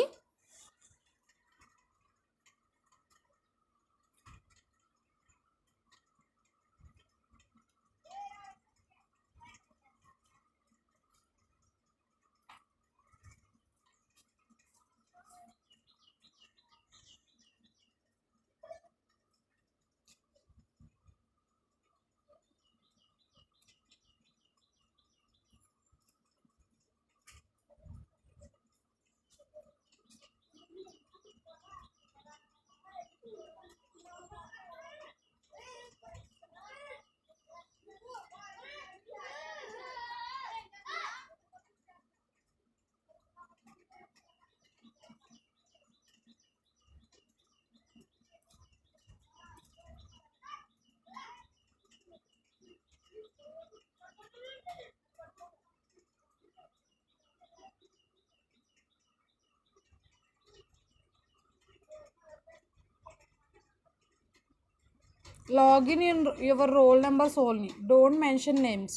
login in your roll numbers only, don't mention names.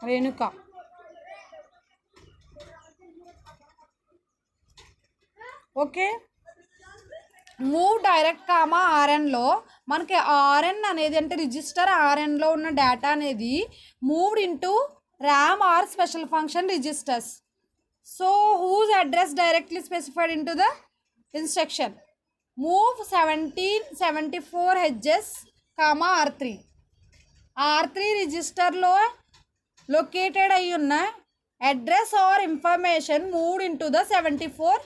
Renuka. Okay. Move direct comma ఆర్ఎన్లో మనకి ఆర్ఎన్ అనేది అంటే రిజిస్టర్ ఆర్ఎన్లో ఉన్న డేటా అనేది moved into RAM or special function registers. So whose address directly specified into the instruction move 1774 edges comma R3 రిజిస్టర్లో లొకేటెడ్ అయి ఉన్న address or information moved into the 74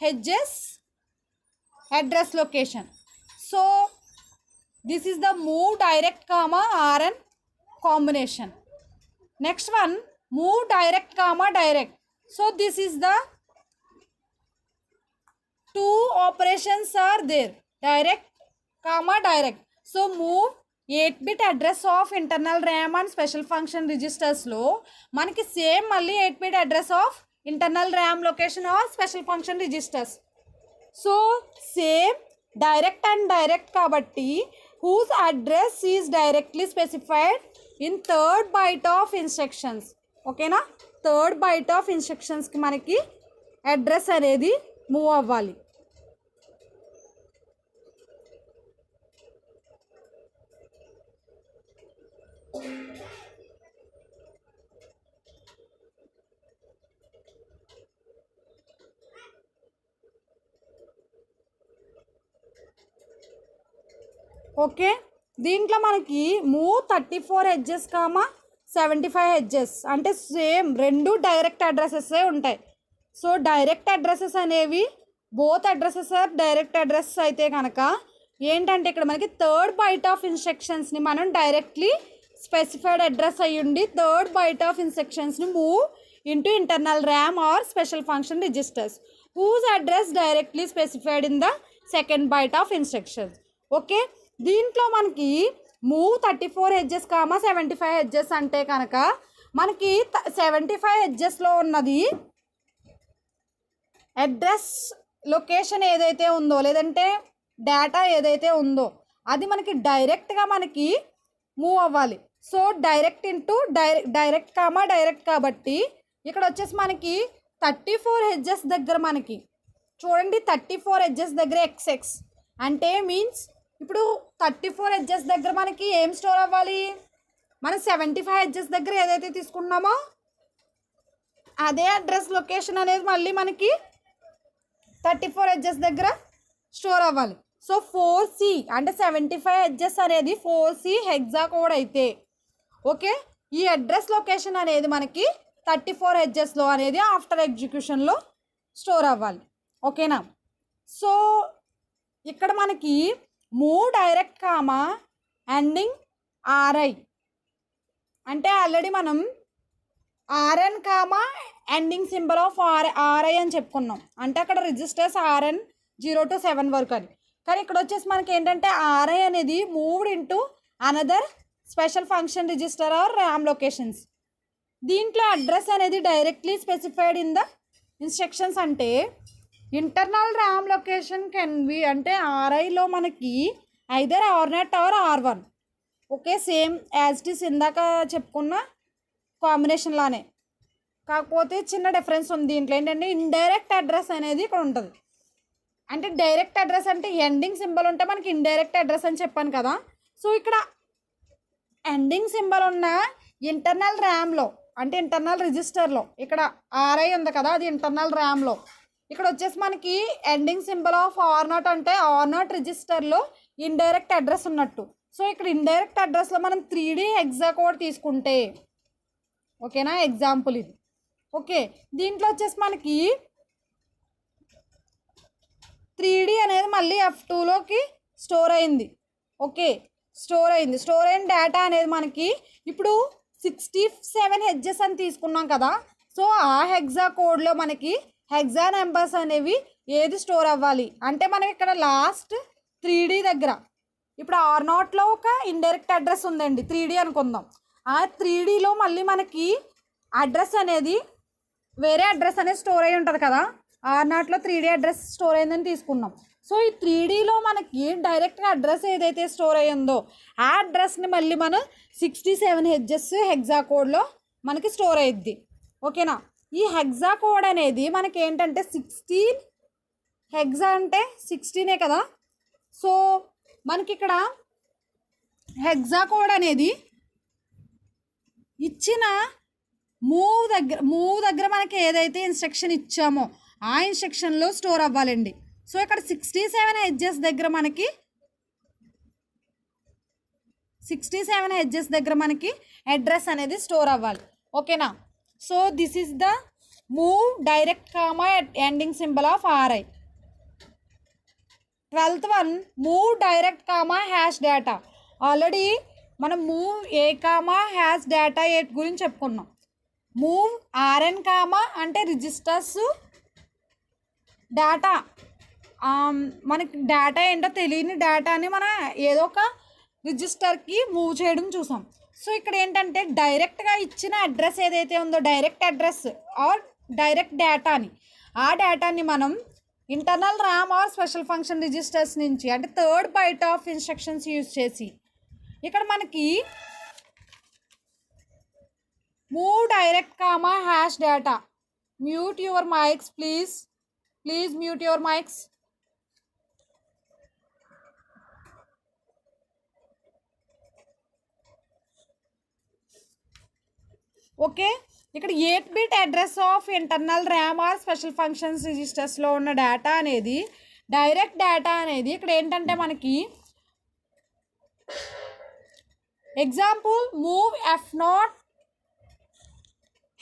edges address location. So this is the move direct comma RN combination. Next one, move direct comma direct. So this is the two operations are there, direct comma direct. So move 8-bit address of internal RAM and special function registers లో మనకి సేమ్ మళ్ళీ 8-bit address of internal RAM location or special function registers. So same direct and direct కాబట్టి whose address is directly specified in third byte of instructions. ఓకేనా, థర్డ్ బైట్ ఆఫ్ ఇన్స్ట్రక్షన్స్కి మనకి అడ్రస్ అనేది మూవ్ అవ్వాలి. ఓకే, దీంట్లో మనకి మూవ్ 34 ఎడ్జెస్ 75 ఎడ్జెస్ అంటే సేమ్ రెండు డైరెక్ట్ అడ్రసెస్ ఉంటాయి. సో డైరెక్ట్ అడ్రసెస్ అనేవి both addresses are direct address అయితే కనుక ఏంటంటే ఇక్కడ మనకి థర్డ్ బైట్ ఆఫ్ ఇన్స్ట్రక్షన్స్ని మనం డైరెక్ట్లీ స్పెసిఫైడ్ అడ్రస్ అయ్యుండి థర్డ్ బైట్ ఆఫ్ ఇన్స్ట్రక్షన్స్ని move into internal RAM or special function registers whose address directly specified in the second byte of instructions. Okay, దీంట్లో మనకి మూవ్ 34 ఎడ్జెస్ 75 ఎడ్జెస్ అంటే కనుక మనకి 75 ఎడ్జెస్లో ఉన్నది అడ్రస్ లొకేషన్ ఏదైతే ఉందో లేదంటే డేటా ఏదైతే ఉందో అది మనకి డైరెక్ట్గా మనకి మూవ్ అవ్వాలి. సో డైరెక్ట్ ఇంటూ డైరెక్ట్ కాబట్టి ఇక్కడ వచ్చేసి మనకి 34 ఎడ్జెస్ దగ్గర మనకి చూడండి 34 ఎడ్జెస్ దగ్గర ఎక్స్ఎక్స్ అంటే మీన్స్ ఇప్పుడు 34 ఎడ్జెస్ దగ్గర మనకి ఏం స్టోర్ అవ్వాలి, మనం 75 ఎడ్జెస్ దగ్గర ఏదైతే తీసుకున్నామో అదే అడ్రస్ లొకేషన్ అనేది మళ్ళీ మనకి 34 ఎడ్జెస్ దగ్గర స్టోర్ అవ్వాలి. సో 4C అంటే 75 ఎడ్జెస్ అనేది 4C హెక్సా కోడ్ అయితే ఓకే, ఈ అడ్రస్ లొకేషన్ అనేది మనకి 34 ఎడ్జెస్లో అనేది ఆఫ్టర్ ఎగ్జిక్యూషన్లో స్టోర్ అవ్వాలి. ఓకేనా, సో ఇక్కడ మనకి మూవ్ డైరెక్ట్ ఎండింగ్ ఆర్ఐ అంటే ఆల్రెడీ మనం RN ending symbol of RI అని చెప్పుకున్నాం. అంటే అక్కడ రిజిస్టర్స్ ఆర్ఎన్ 0 to 7 వరకు అని. కానీ ఇక్కడ వచ్చేసి మనకి ఏంటంటే ఆర్ఐ అనేది moved into another special function register or RAM locations. దీంట్లో అడ్రస్ అనేది directly specified in the instructions అంటే internal RAM location can be అంటే ఆర్ఐలో మనకి either R0 or R1. Okay, same as it is ఇందాక చెప్పుకున్న కాంబినేషన్ లానే, కాకపోతే చిన్న డిఫరెన్స్ ఉంది. దీంట్లో ఏంటంటే ఇండైరెక్ట్ అడ్రస్ అనేది ఇక్కడ ఉంటుంది. అంటే డైరెక్ట్ అడ్రస్ అంటే ఎండింగ్ సింబల్ ఉంటే మనకి ఇండైరెక్ట్ అడ్రస్ అని చెప్పాను కదా. సో ఇక్కడ ఎండింగ్ సింబల్ ఉన్న ఇంటర్నల్ ర్యామ్లో అంటే ఇంటర్నల్ రిజిస్టర్లో ఇక్కడ ఆర్ఐ ఉంది కదా, అది ఇంటర్నల్ ర్యామ్లో. ఇక్కడ వచ్చేసి మనకి ఎండింగ్ సింబల్ ఆఫ్ R0 అంటే R0 రిజిస్టర్లో ఇండైరెక్ట్ అడ్రస్ ఉన్నట్టు. సో ఇక్కడ ఇండైరెక్ట్ అడ్రస్లో మనం 3D హెక్సా కోడ్ తీసుకుంటే ఓకేనా, ఎగ్జాంపుల్ ఇది. ఓకే, దీంట్లో వచ్చేసి మనకి 3D అనేది మళ్ళీ F2లోకి స్టోర్ అయింది. ఓకే, స్టోర్ అయిన డేటా అనేది మనకి ఇప్పుడు 67 హెడ్జెస్ అని తీసుకున్నాం కదా. సో ఆ హెక్సా కోడ్లో మనకి హెక్సా నెంబర్స్ అనేవి ఏది స్టోర్ అవ్వాలి అంటే మనం ఇక్కడ లాస్ట్ 3D దగ్గర ఇప్పుడు R0లో ఒక ఇండైరెక్ట్ అడ్రస్ ఉందండి 3D అనుకుందాం. ఆ 3Dలో మళ్ళీ మనకి అడ్రస్ అనేది వేరే అడ్రస్ అనేది స్టోర్ అయి ఉంటుంది కదా. R0లో 3D అడ్రస్ స్టోర్ అయిందని తీసుకున్నాం. సో ఈ 3Dలో మనకి డైరెక్ట్గా అడ్రస్ ఏదైతే స్టోర్ అయ్యిందో ఆ అడ్రస్ని మళ్ళీ మనం 67 హెడ్జెస్ హెక్సా కోడ్లో మనకి స్టోర్ అయ్యిద్ది. ఓకేనా, ఈ హెక్సా కోడ్ అనేది మనకి ఏంటంటే 16 హెక్సా అంటే 16 కదా. సో మనకి ఇక్కడ హెక్సా కోడ్ అనేది ఇచ్చిన మూవ్ దగ్గర మనకి ఏదైతే ఇన్స్ట్రక్షన్ ఇచ్చామో ఆ ఇన్స్ట్రక్షన్లో స్టోర్ అవ్వాలండి. సో ఇక్కడ 67 హెడ్జెస్ దగ్గర మనకి 67 హెడ్జెస్ దగ్గర మనకి అడ్రస్ అనేది స్టోర్ అవ్వాలి. ఓకేనా, so this is the move direct ending symbol of RI. 12th one move direct hash data. Already మనం move A hash data eight గురించి చెప్పుకున్నాం. మూవ్ ఆర్ఎన్ అంటే రిజిస్టర్స్ డేటా, మనకి డేటా ఏంటో తెలియని డేటాని మనం ఏదో ఒక రిజిస్టర్కి మూవ్ చేయడం చూసాం. సో ఇక్కడ ఏంటంటే డైరెక్ట్గా ఇచ్చిన అడ్రస్ ఏదైతే ఉందో డైరెక్ట్ అడ్రస్ ఆర్ డైరెక్ట్ డేటాని ఆ డేటాని మనం internal RAM or special function registers నుంచి అంటే third byte of instructions use చేసి ఇక్కడ మనకి move direct comma hash data. Mute your mics please mute your mics. Okay, ఇక్కడ 8-bit address of internal RAM or special functions రిజిస్టర్స్లో ఉన్న డేటా అనేది డైరెక్ట్ డేటా అనేది ఇక్కడ ఏంటంటే మనకి ఎగ్జాంపుల్ మూవ్ F0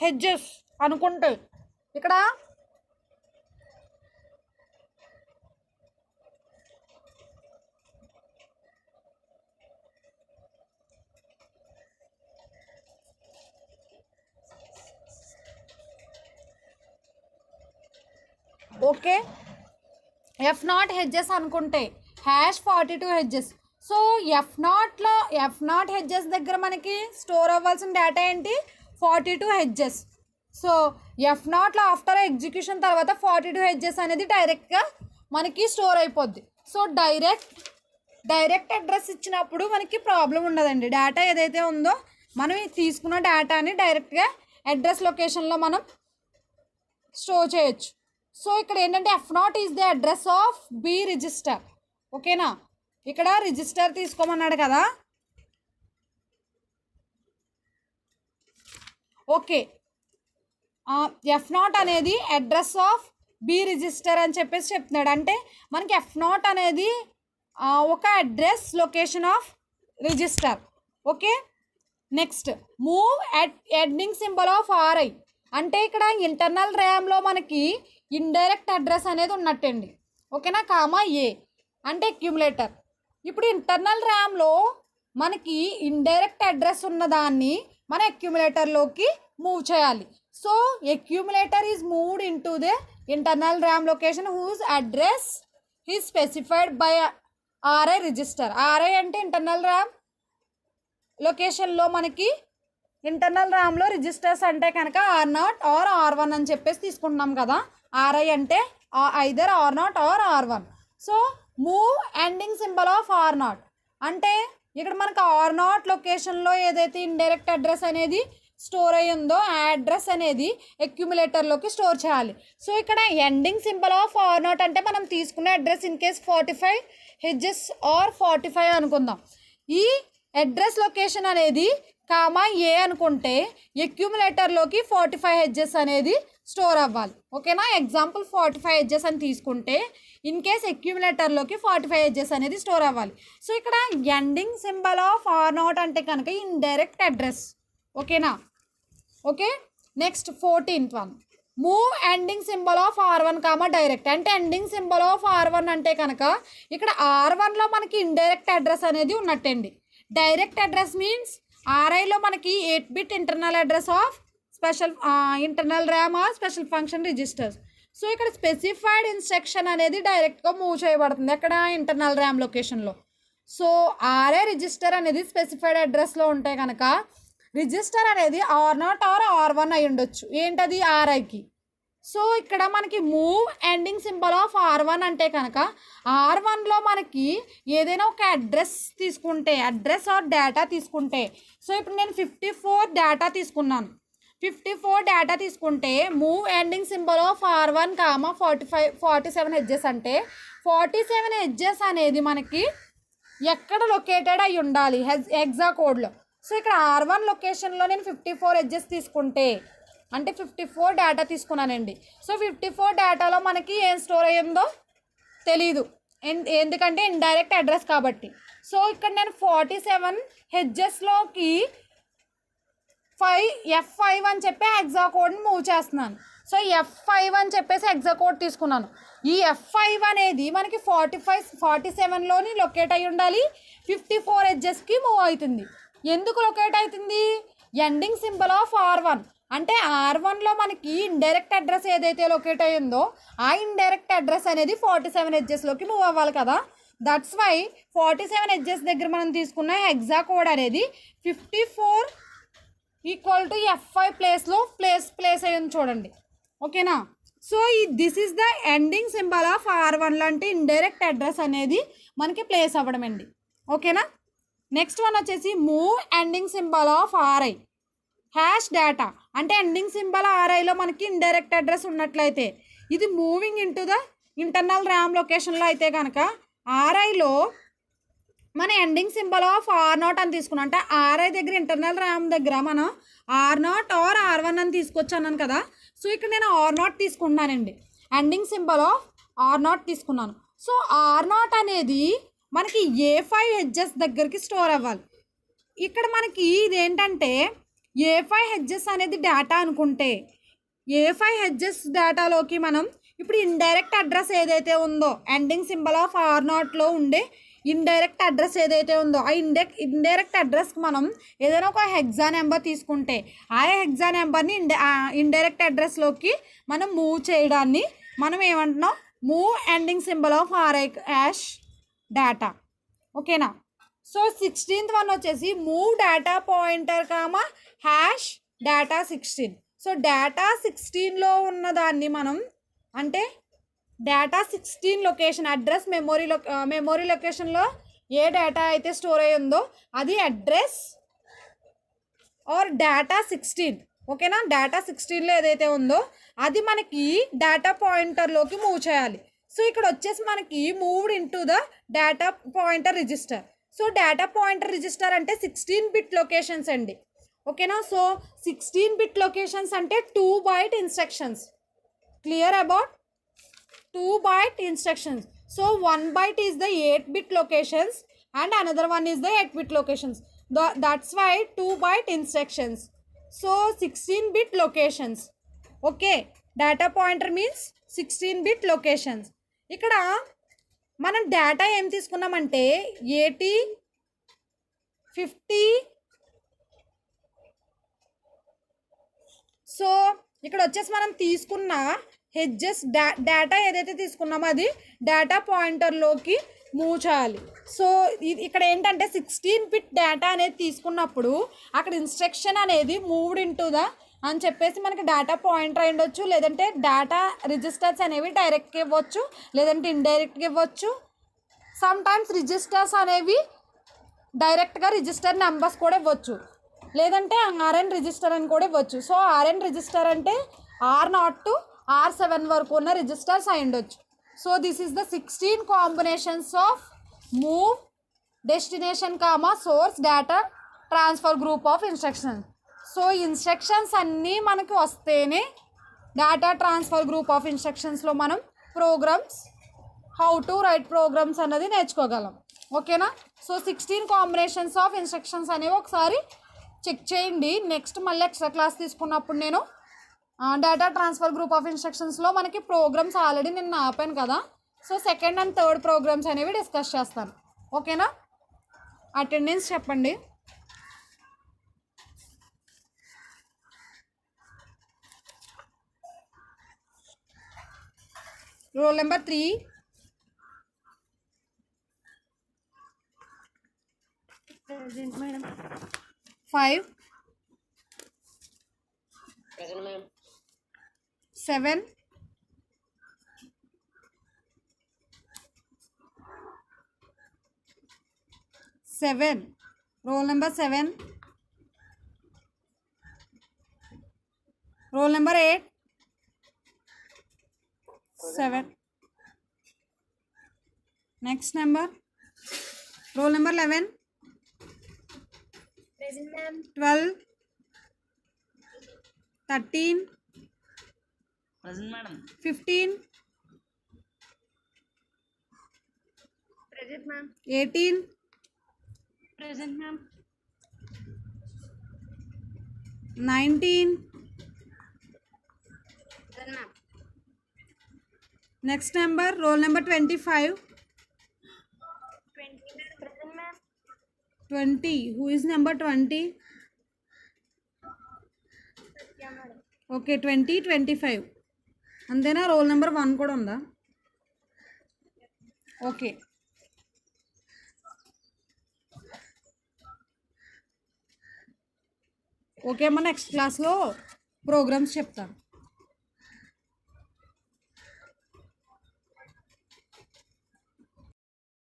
హెడ్జెస్ అనుకుంటే ఇక్కడ ఓకే F0 హెడ్జెస్ అనుకుంటే #42 హెడ్జెస్. సో F0 హెడ్జెస్ దగ్గర మనకి స్టోర్ అవ్వాల్సిన డేటా ఏంటి 42 హెడ్జెస్. సో F0లో ఆఫ్టర్ ఎగ్జిక్యూషన్ తర్వాత 42 హెడ్జెస్ అనేది డైరెక్ట్గా మనకి స్టోర్ అయిపోద్ది. సో డైరెక్ట్ అడ్రస్ ఇచ్చినప్పుడు మనకి ప్రాబ్లం ఉండదండి. డేటా ఏదైతే ఉందో మనం తీసుకున్న డేటాని డైరెక్ట్గా అడ్రస్ లొకేషన్లో మనం స్టోర్ చేయొచ్చు. సో ఇక్కడ ఏంటంటే F0 is the address of B register. ఓకేనా, ఇక్కడ రిజిస్టర్ తీసుకోమన్నాడు కదా. ఓకే, F0 అనేది అడ్రస్ ఆఫ్ బి రిజిస్టర్ అని చెప్పేసి చెప్తున్నాడు. అంటే మనకి F0 అనేది ఒక address location of register. Okay, next move ending symbol of RI అంటే ఇక్కడ ఇంటర్నల్ ర్యామ్లో మనకి ఇండైరెక్ట్ అడ్రస్ అనేది ఉన్నట్టండి. ఓకేనా, కామా ఏ అంటే అక్యుములేటర్. ఇప్పుడు ఇంటర్నల్ ర్యామ్లో మనకి ఇండైరెక్ట్ అడ్రస్ ఉన్నదాన్ని మన అక్యుములేటర్లోకి మూవ్ చేయాలి. So accumulator is moved into the internal RAM location whose address is specified by RI register. RI అంటే ఇంటర్నల్ ర్యామ్ లొకేషన్లో మనకి ఇంటర్నల్ ర్యామ్లో రిజిస్టర్స్ అంటే కనుక R0 ఆర్ R1 అని చెప్పేసి తీసుకుంటున్నాం కదా. RI అంటే either R0 or R1. So move ending symbol of R0 అంటే ఇక్కడ మనకు R0 లొకేషన్లో ఏదైతే ఇండైరెక్ట్ అడ్రస్ అనేది స్టోర్ అయ్యి ఉందో ఆ అడ్రస్ అనేది అక్యుములేటర్లోకి స్టోర్ చేయాలి. సో ఇక్కడ ఎండింగ్ సింబల్ ఆఫ్ R0 అంటే మనం తీసుకునే address in case 45 hex or 45 అనుకుందాం. ఈ అడ్రస్ లొకేషన్ అనేది కామా ఏ అనుకుంటే అక్యుములేటర్లోకి 45 హెడ్జెస్ అనేది స్టోర్ అవ్వాలి. ఓకేనా, ఎగ్జాంపుల్ 45 హెడ్జెస్ అని తీసుకుంటే ఇన్ కేస్ అక్యుములేటర్లోకి 45 హెడ్జెస్ అనేది స్టోర్ అవ్వాలి. సో ఇక్కడ ఎండింగ్ సింబల్ ఆఫ్ R0 అంటే కనుక ఇండైరెక్ట్ అడ్రస్. ఓకేనా, okay. Next 14th one move ending symbol of R1 comma direct అంటే ఎండింగ్ సింబల్ ఆఫ్ R1 అంటే కనుక ఇక్కడ R1లో మనకి ఇండైరెక్ట్ అడ్రస్ అనేది ఉన్నట్టండి. డైరెక్ట్ అడ్రస్ మీన్స్ RIలో మనకి 8-bit internal address of special internal RAM or special function registers. So ఇక్కడ స్పెసిఫైడ్ ఇన్స్ట్రక్షన్ అనేది డైరెక్ట్గా మూవ్ చేయబడుతుంది అక్కడ ఇంటర్నల్ ర్యామ్ లొకేషన్లో. సో RI రిజిస్టర్ అనేది స్పెసిఫైడ్ అడ్రస్లో ఉంటే కనుక రిజిస్టర్ అనేది R0 ఆర్ R1 అయి ఉండొచ్చు. ఏంటది RIకి. సో ఇక్కడ మనకి move ending symbol of R1 అంటే కనుక R1లో మనకి ఏదైనా ఒక అడ్రస్ తీసుకుంటే అడ్రస్ ఆర్ డేటా తీసుకుంటే సో ఇప్పుడు నేను 54 డేటా తీసుకున్నాను. 54 డేటా తీసుకుంటే move ending symbol of R1 comma 47 hedges అంటే 47 హెడ్జెస్ అనేది మనకి ఎక్కడ లొకేటెడ్ అయి ఉండాలి హెక్సా కోడ్లో. సో ఇక్కడ R1 లొకేషన్లో నేను 54 హెడ్జెస్ తీసుకుంటే అంటే 54 డేటా తీసుకున్నానండి. సో 54 డేటాలో మనకి ఏం స్టోర్ అయ్యిందో తెలీదు ఎందుకంటే ఇండైరెక్ట్ అడ్రస్ కాబట్టి. సో ఇక్కడ నేను 47 హెడ్జెస్లోకి F5 అని చెప్పి హెక్సా కోడ్ని మూవ్ చేస్తున్నాను. సో F5 అని చెప్పేసి హెక్సా కోడ్ తీసుకున్నాను. ఈ F5 అనేది మనకి 47లోని లొకేట్ అయి ఉండాలి. 54 హెడ్జెస్కి మూవ్ అవుతుంది. ఎందుకు లొకేట్ అవుతుంది? ఎండింగ్ సింబల్ ఆఫ్ R1 అంటే R1లో మనకి ఇండైరెక్ట్ అడ్రస్ ఏదైతే లొకేట్ అయ్యిందో ఆ ఇండైరెక్ట్ అడ్రస్ అనేది 47 హెడ్జెస్లోకి మూవ్ అవ్వాలి కదా. దట్స్ వై 47 హెడ్జెస్ దగ్గర మనం తీసుకున్న హెక్సా కోడ్ అనేది 54 ఈక్వల్ టు F5 ప్లేస్లో ప్లేస్ అయ్యింది చూడండి. ఓకేనా. So this is the ending symbol of R1 అంటే ఇండైరెక్ట్ అడ్రస్ అనేది మనకి ప్లేస్ అవ్వడం అండి. ఓకేనా. నెక్స్ట్ వన్ వచ్చేసి move ending symbol of RI hash data అంటే ఎండింగ్ సింబల్ RIలో మనకి ఇండైరెక్ట్ అడ్రస్ ఉన్నట్లయితే ఇది moving into the internal RAM లొకేషన్లో అయితే కనుక RIలో మన ఎండింగ్ సింబల్ ఆఫ్ R0 అని తీసుకున్నాం. అంటే RI దగ్గర ఇంటర్నల్ ర్యామ్ దగ్గర మనం R0 ఆర్ R1 అని తీసుకొచ్చాను కదా. సో ఇక్కడ నేను R0 తీసుకున్నానండి. ఎండింగ్ సింబల్ ఆఫ్ R0 తీసుకున్నాను. సో R0 అనేది మనకి A5 హెడ్జెస్ దగ్గరికి స్టోర్ అవ్వాలి. ఇక్కడ మనకి ఇదేంటంటే A5 హెడ్జెస్ అనేది డేటా అనుకుంటే A5 హెడ్జెస్ డేటాలోకి మనం ఇప్పుడు ఇండైరెక్ట్ అడ్రస్ ఏదైతే ఉందో ఎండింగ్ సింబల్ ఆఫ్ R0లో ఉండే ఇండైరెక్ట్ అడ్రస్ ఏదైతే ఉందో ఆ ఇండైరెక్ట్ అడ్రస్కి మనం ఏదైనా ఒక హెక్సా నెంబర్ తీసుకుంటే ఆ హెక్సా నెంబర్ని ఇండైరెక్ట్ అడ్రస్లోకి మనం మూవ్ చేయడాన్ని మనం ఏమంటున్నాం move ending symbol of RI hash data. ఓకేనా. సో 16th వన్ వచ్చేసి move data pointer comma hash data 16. So data 16లో ఉన్నదాన్ని మనం అంటే డేటా 16 లొకేషన్ అడ్రస్ మెమొరీ లొకేషన్లో ఏ డేటా అయితే స్టోర్ అయ్యి ఉందో అది అడ్రస్ ఆర్ డేటా 16. ఓకేనా. డేటా 16లో ఏదైతే ఉందో అది మనకి డేటా పాయింటర్లోకి మూవ్ చేయాలి. సో ఇక్కడ వచ్చేసి మనకి moved into the data pointer register. So data pointer register అంటే 16-bit లొకేషన్స్ అండి. ఓకేనా. సో 16-bit లొకేషన్స్ అంటే 2 byte instructions. Clear about 2 byte instructions. So 1 byte is the 8-bit locations and another one is the 8-bit locations. That's why 2 byte instructions. So 16-bit locations. Okay. Data pointer means 16-bit locations. ఇక్కడ మనం డేటా ఏం తీసుకున్నామంటే 80 50. సో ఇక్కడ వచ్చేసి మనం తీసుకున్న హెడ్జెస్ డేటా ఏదైతే తీసుకున్నామో అది డేటా పాయింటర్లోకి మూవ్ చేయాలి. సో ఇక్కడ ఏంటంటే 16-bit డేటా అనేది తీసుకున్నప్పుడు అక్కడ ఇన్స్ట్రక్షన్ అనేది మూవ్డ్ ఇంటూ ద అని చెప్పేసి మనకి డేటా పాయింటర్ అయి ఉండొచ్చు, లేదంటే డేటా రిజిస్టర్స్ అనేవి డైరెక్ట్గా ఇవ్వచ్చు, లేదంటే ఇండైరెక్ట్గా ఇవ్వచ్చు. సమ్ టైమ్స్ రిజిస్టర్స్ అనేవి డైరెక్ట్గా రిజిస్టర్ నెంబర్స్ కూడా ఇవ్వచ్చు, లేదంటే RN రిజిస్టర్ అని కూడా ఇవ్వచ్చు. సో RN రిజిస్టర్ అంటే R0 to R7 వరకు ఉన్న రిజిస్టర్స్ అయి ఉండొచ్చు. So this is the 16 combinations of move destination comma source data transfer group of instructions. So instructions అన్నీ మనకి వస్తేనే డేటా ట్రాన్స్ఫర్ గ్రూప్ ఆఫ్ ఇన్స్ట్రక్షన్స్లో మనం programs how to write programs అన్నది నేర్చుకోగలం. ఓకేనా. సో 16 కాంబినేషన్స్ ఆఫ్ ఇన్స్ట్రక్షన్స్ అనేవి ఒకసారి చెక్ చేయండి. నెక్స్ట్ మళ్ళీ ఎక్స్ట్రా క్లాస్ తీసుకున్నప్పుడు నేను డేటా ట్రాన్స్ఫర్ గ్రూప్ ఆఫ్ ఇన్స్ట్రక్షన్స్లో మనకి ప్రోగ్రామ్స్ ఆల్రెడీ నేను ఆపాను కదా. So 2nd and 3rd programs అనేవి డిస్కస్ చేస్తాను. ఓకేనా. అటెండెన్స్ చెప్పండి. Roll number 3. Present madam. 5. Present ma'am. 7. 7. Roll number 7. Roll number 8. 7. Next number. Roll number 11. Present ma'am. 12. 13. Present madam. 15. Present ma'am. 18. Present ma'am. 19. Present ma'am. Next number, roll number 25. 20. Present ma'am. 20. Who is number 20? Okay, 20, 25. అంతేనా. రోల్ నెంబర్ 1 కూడా ఉందా? ఓకే. ఓకే అమ్మ, నెక్స్ట్ క్లాస్లో ప్రోగ్రామ్స్ చెప్తాను.